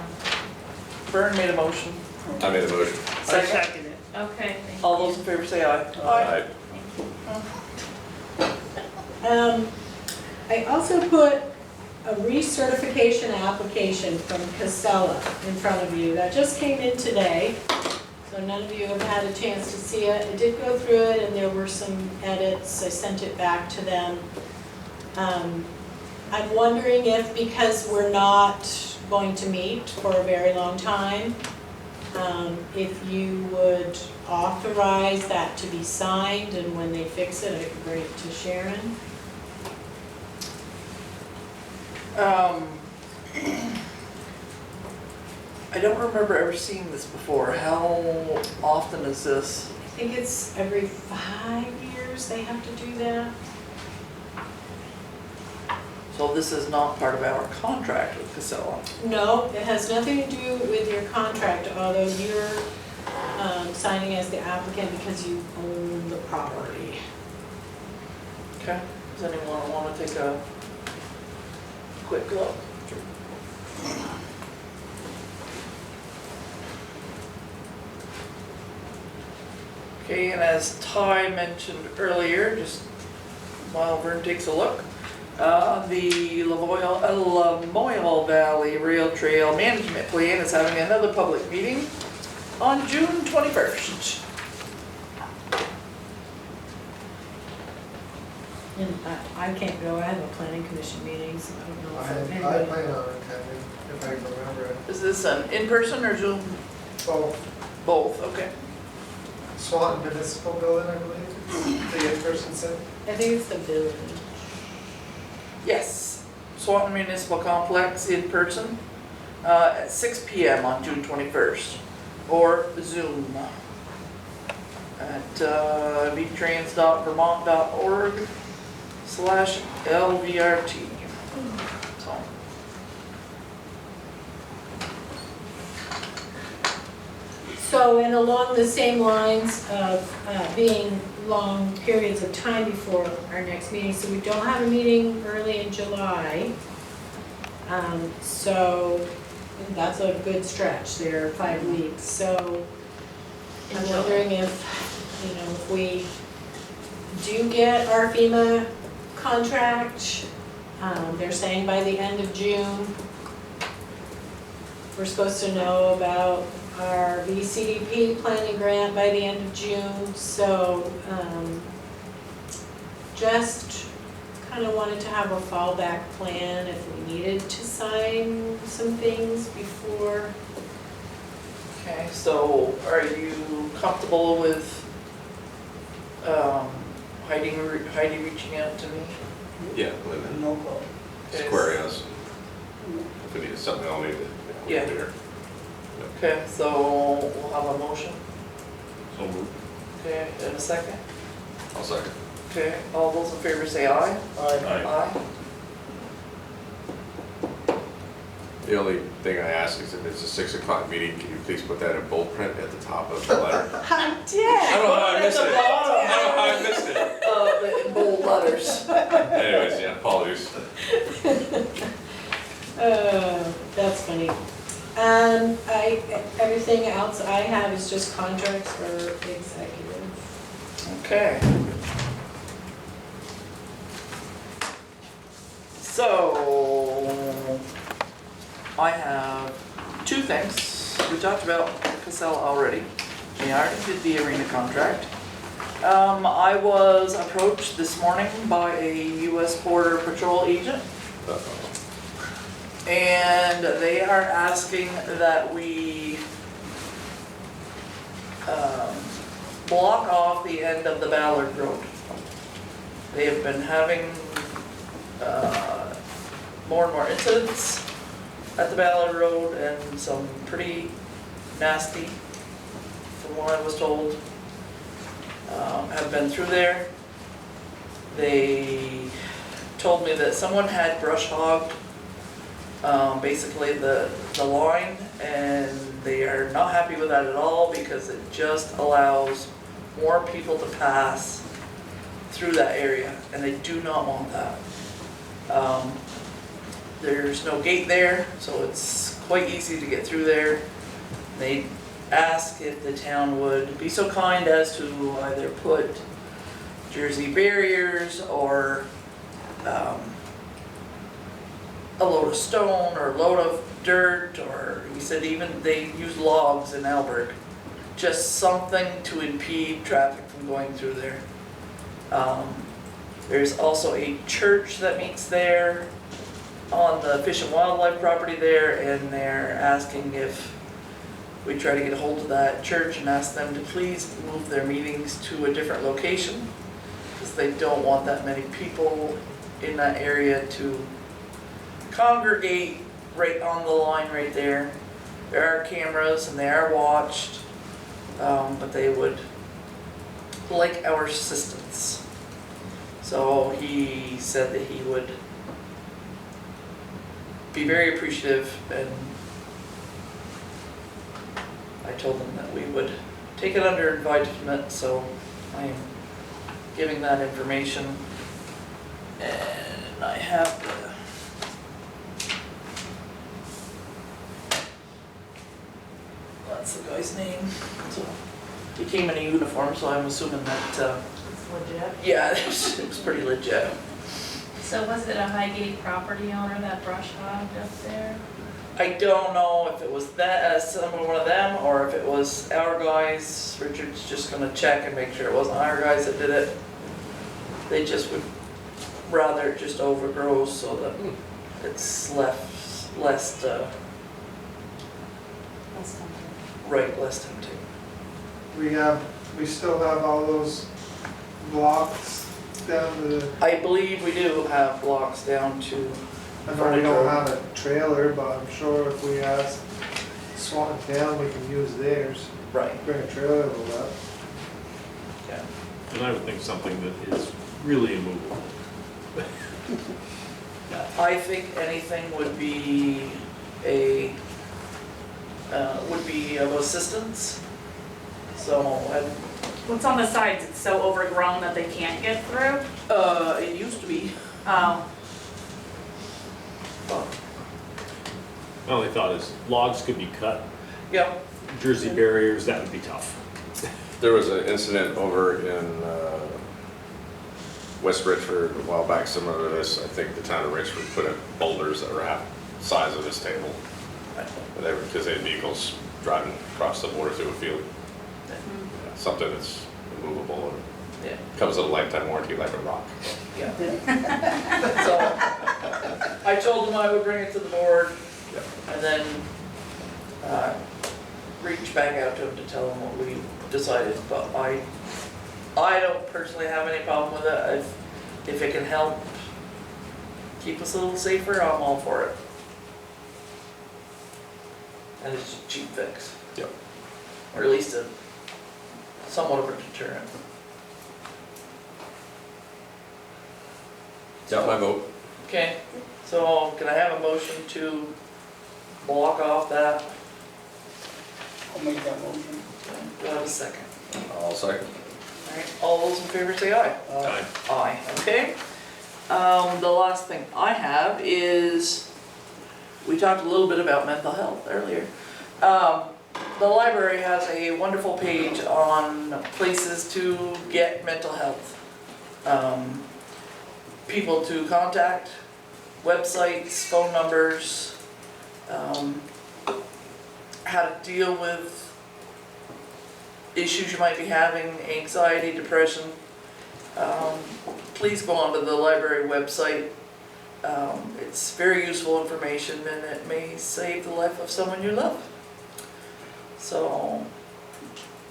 B: Vern made a motion.
N: I made a motion.
I: I
B: Second.
I: second it.
O: Okay, thank you.
B: All those in favor say aye.
N: Aye.
G: I also put a recertification application from Casella in front of you. That just came in today, so none of you have had a chance to see it. I did go through it and there were some edits. I sent it back to them. I'm wondering if, because we're not going to meet for a very long time, if you would authorize that to be signed, and when they fix it, I can bring it to Sharon.
B: I don't remember ever seeing this before. How often is this?
G: I think it's every 5 years they have to do that.
B: So this is not part of our contract with Casella.
G: No, it has nothing to do with your contract, although you're signing as the applicant because you own the property.
B: Okay, does anyone want to take a quick look? Okay, and as Ty mentioned earlier, just while Vern takes a look, the Lamoille Valley Rail Trail Management Plan is having another public meeting on June 21st.
G: And I can't go, I have a planning commission meeting, so I don't know
H: I
G: if
H: plan
G: anybody.
H: on attending, if I can remember it.
B: Is this an in-person or Zoom?
H: Both,
B: Both, okay.
H: Swanton Municipal Building, I believe, the in-person set.
G: I think it's the village.
B: Yes, Swanton Municipal Complex in person at 6 p.m. on June 21st, or Zoom at vtrans.vermont.org/LVRT. So.
G: So, and along the same lines of being long periods of time before our next meeting, so we don't have a meeting early in July. So that's a good stretch there, 5 weeks. So I'm wondering if, you know, if we do get our FEMA contract, they're saying by the end of June, we're supposed to know about our VCDP planning grant by the end of June, so just kind of wanted to have a fallback plan if we needed to sign some things before.
B: Okay, so are you comfortable with Heidi reaching out to me?
N: Yeah, Linda.
I: No problem.
B: Okay.
N: Square us. If we need something, I'll need it.
B: Yeah. Okay, so we'll have a motion.
N: So moved.
B: Okay, and a second.
N: I'll second.
B: Okay, all those in favor say aye.
E: Aye.
N: The only thing I ask is if it's a 6 o'clock meeting, can you please put that in bold print at the top of the letter?
G: I did!
N: I don't know how I missed it. I don't know how I missed it.
B: In bold letters.
N: Anyways, yeah, apologies.
G: That's funny. Everything else I have is just contracts for executive.
B: Okay. So, I have two things. We talked about Casella already. We already did the arena contract. I was approached this morning by a U.S. Border Patrol agent, and they are asking that we block off the end of the Ballard Road. They have been having more and more incidents at the Ballard Road, and some pretty nasty, from what I was told, have been through there. They told me that someone had brush hogged basically the line, and they are not happy with that at all because it just allows more people to pass through that area, and they do not want that. There's no gate there, so it's quite easy to get through there. They asked if the town would be so kind as to either put Jersey barriers or a load of stone or a load of dirt, or he said even they use logs in Alberg. Just something to impede traffic from going through there. There's also a church that meets there on the Fish and Wildlife property there, and they're asking if we try to get a hold of that church and ask them to please move their meetings to a different location, because they don't want that many people in that area to congregate right on the line right there. There are cameras and they are watched, but they would like our assistance. So he said that he would be very appreciative, and I told him that we would take it under advisement, so I am giving that information. And I have that's the guy's name. So he came in a uniform, so I'm assuming that,
G: It's legit.
B: yeah, it was pretty legit.
O: So was it a Highgate property owner that brush hogged up there?
B: I don't know if it was that, one of them, or if it was our guys. Richard's just gonna check and make sure it wasn't our guys that did it. They just would rather it just overgrows so that it's less, less tempting.
H: We still have all those blocks down the,
B: I believe we do have blocks down to,
H: I know we don't have a trailer, but I'm sure if we ask Swan Town, we can use theirs.
B: right,
H: Bring a trailer load up.
B: yeah.
E: And I would think something that is really immovable.
B: I think anything would be of assistance. So,
L: What's on the sides, it's so overgrown that they can't get through?
B: it used to be,
L: Oh,
B: but,
E: My only thought is logs could be cut,
B: yeah,
E: Jersey barriers, that would be tough.
N: There was an incident over in West Richford a while back similar to this. I think the town of Richford put in boulders that were half the size of this table. And they were, because they had vehicles driving across the border through a field. Yeah, something that's immovable and
B: yeah,
N: comes with a lifetime warranty like a rock.
B: yeah. So, I told them I would bring it to the board,
N: Yep.
B: and then, reach back out to them to tell them what we decided, but I don't personally have any problem with it. If it can help keep us a little safer, I'm all for it. And it's a cheap fix.
N: Yep.
B: Or at least a somewhat of a deterrent.
N: Got my vote.
B: Okay, so can I have a motion to block off that?
I: I'll make that motion.
B: Do I have a second?
N: I'll second.
B: Alright, all those in favor say aye.
E: Aye.
B: Aye, okay. The last thing I have is, we talked a little bit about mental health earlier. The library has a wonderful page on places to get mental health. People to contact, websites, phone numbers, how to deal with issues you might be having, anxiety, depression. Please go onto the library website. It's very useful information, and it may save the life of someone you love. So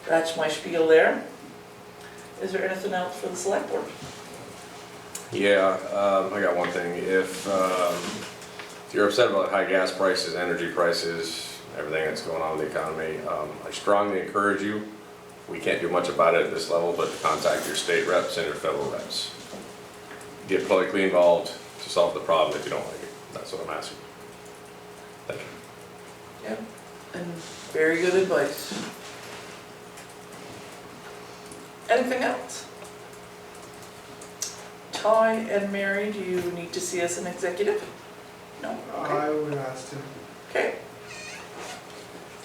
B: that's my spiel there. Is there anything else for the select board?
N: Yeah, I got one thing. If you're upset about high gas prices, energy prices, everything that's going on in the economy, I strongly encourage you, we can't do much about it at this level, but to contact your state reps and your federal reps. Get politically involved to solve the problem if you don't like it. That's what I'm asking. Thank you.
B: Yeah, and very good advice. Anything else? Ty and Mary, do you need to see us in executive? No? Okay.
H: I would ask to.
B: Okay.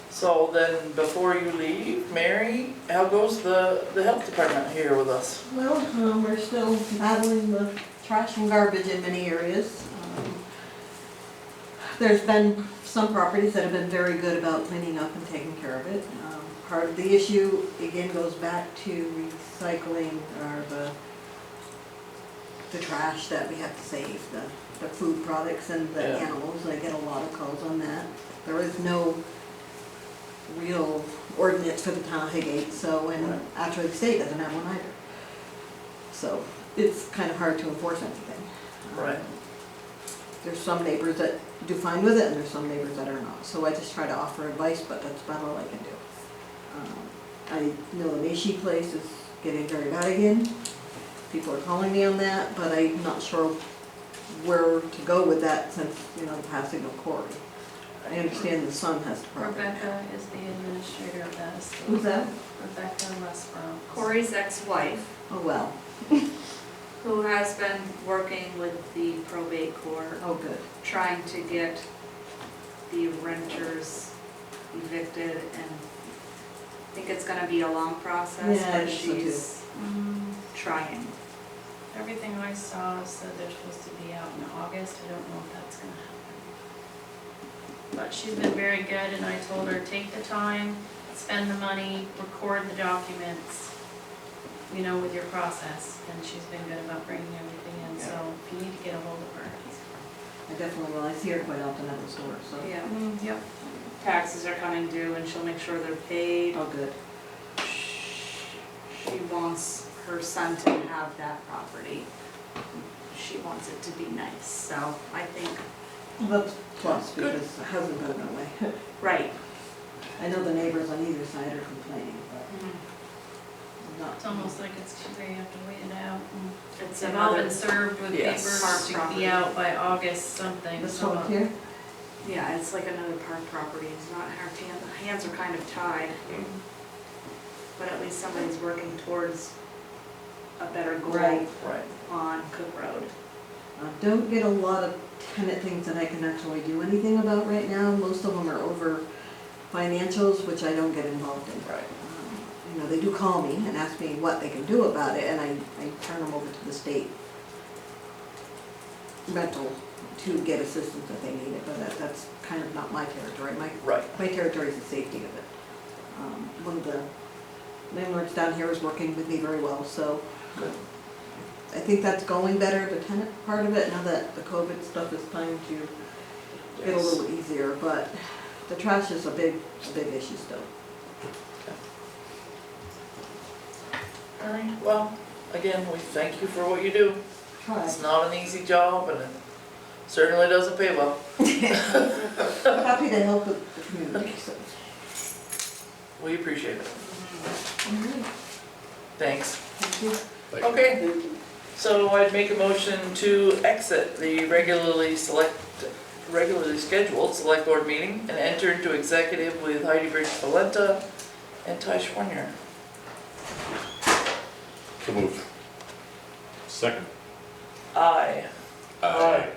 B: So then, before you leave, Mary, how goes the health department here with us?
P: Well, we're still battling the trash and garbage in many areas. There's been some properties that have been very good about cleaning up and taking care of it. Part of the issue, again, goes back to recycling or the trash that we have to save, the food products and the
B: Yeah.
P: animals. I get a lot of calls on that. There is no real ordinance for the town of Highgate, so, and actually the state doesn't have one either. So it's kind of hard to enforce anything.
B: Right.
P: There's some neighbors that do fine with it and there's some neighbors that are not. So I just try to offer advice, but that's about all I can do. I know the Meshi place is getting very bad again. People are calling me on that, but I'm not sure where to go with that since, the passing of Corey. I understand the son has the property.
O: Rebecca is the administrator of that estate.
P: Who's that?
O: Rebecca Westbrook.
L: Corey's ex-wife,
P: Oh, well.
L: who has been working with the probate court,
P: Oh, good.
L: trying to get the renters evicted, and I think it's gonna be a long process,
P: Yeah, I
L: but
P: think so too.
L: she's trying.
O: Everything I saw said they're supposed to be out in August. I don't know if that's gonna happen. But she's been very good, and I told her, take the time, spend the money, record the documents, with your process. And she's been good about bringing everything in, so if you need to get a hold of her.
P: I definitely will. I see her quite often at the store, so.
L: Yeah,
O: Yep.
L: taxes are coming due and she'll make sure they're paid.
P: Oh, good.
L: She wants her son to have that property. She wants it to be nice, so I think,
P: That's plus, because it hasn't been that way.
L: right.
P: I know the neighbors on either side are complaining, but not.
O: It's almost like it's too bad you have to wait it out.
L: It's
O: They've all
L: another,
O: been served with
B: Yes.
O: papers
L: Park
O: to
L: property.
O: be out by August something,
P: This
O: so.
P: one here?
L: yeah, it's like another park property. It's not, our hands are kind of tied. But at least somebody's working towards a better goal
P: Right.
B: Right.
L: on Cook Road.
P: Don't get a lot of tenant things that I can actually do anything about right now. Most of them are over financials, which I don't get involved in.
B: Right.
P: They do call me and ask me what they can do about it, and I turn them over to the state rental to get assistance if they need it, but that's kind of not my territory.
B: Right.
P: My territory is the safety of it. One of the landlords down here is working with me very well, so
B: Good.
P: I think that's going better, the tenant part of it, now that the COVID stuff is starting to get a little easier, but the trash is a big issue still.
B: All right, well, again, we thank you for what you do.
P: Try.
B: It's not an easy job and it certainly doesn't pay well.
P: I'm happy to help with the community, so.
B: We appreciate it.
P: Alright,
B: Thanks.
P: thank you.
B: Okay, so I'd make a motion to exit the regularly scheduled select board meeting and enter into executive with Heidi Bridge-Valenta and Ty Schwanier.
N: So moved.
E: Second.
B: Aye.
N: Aye.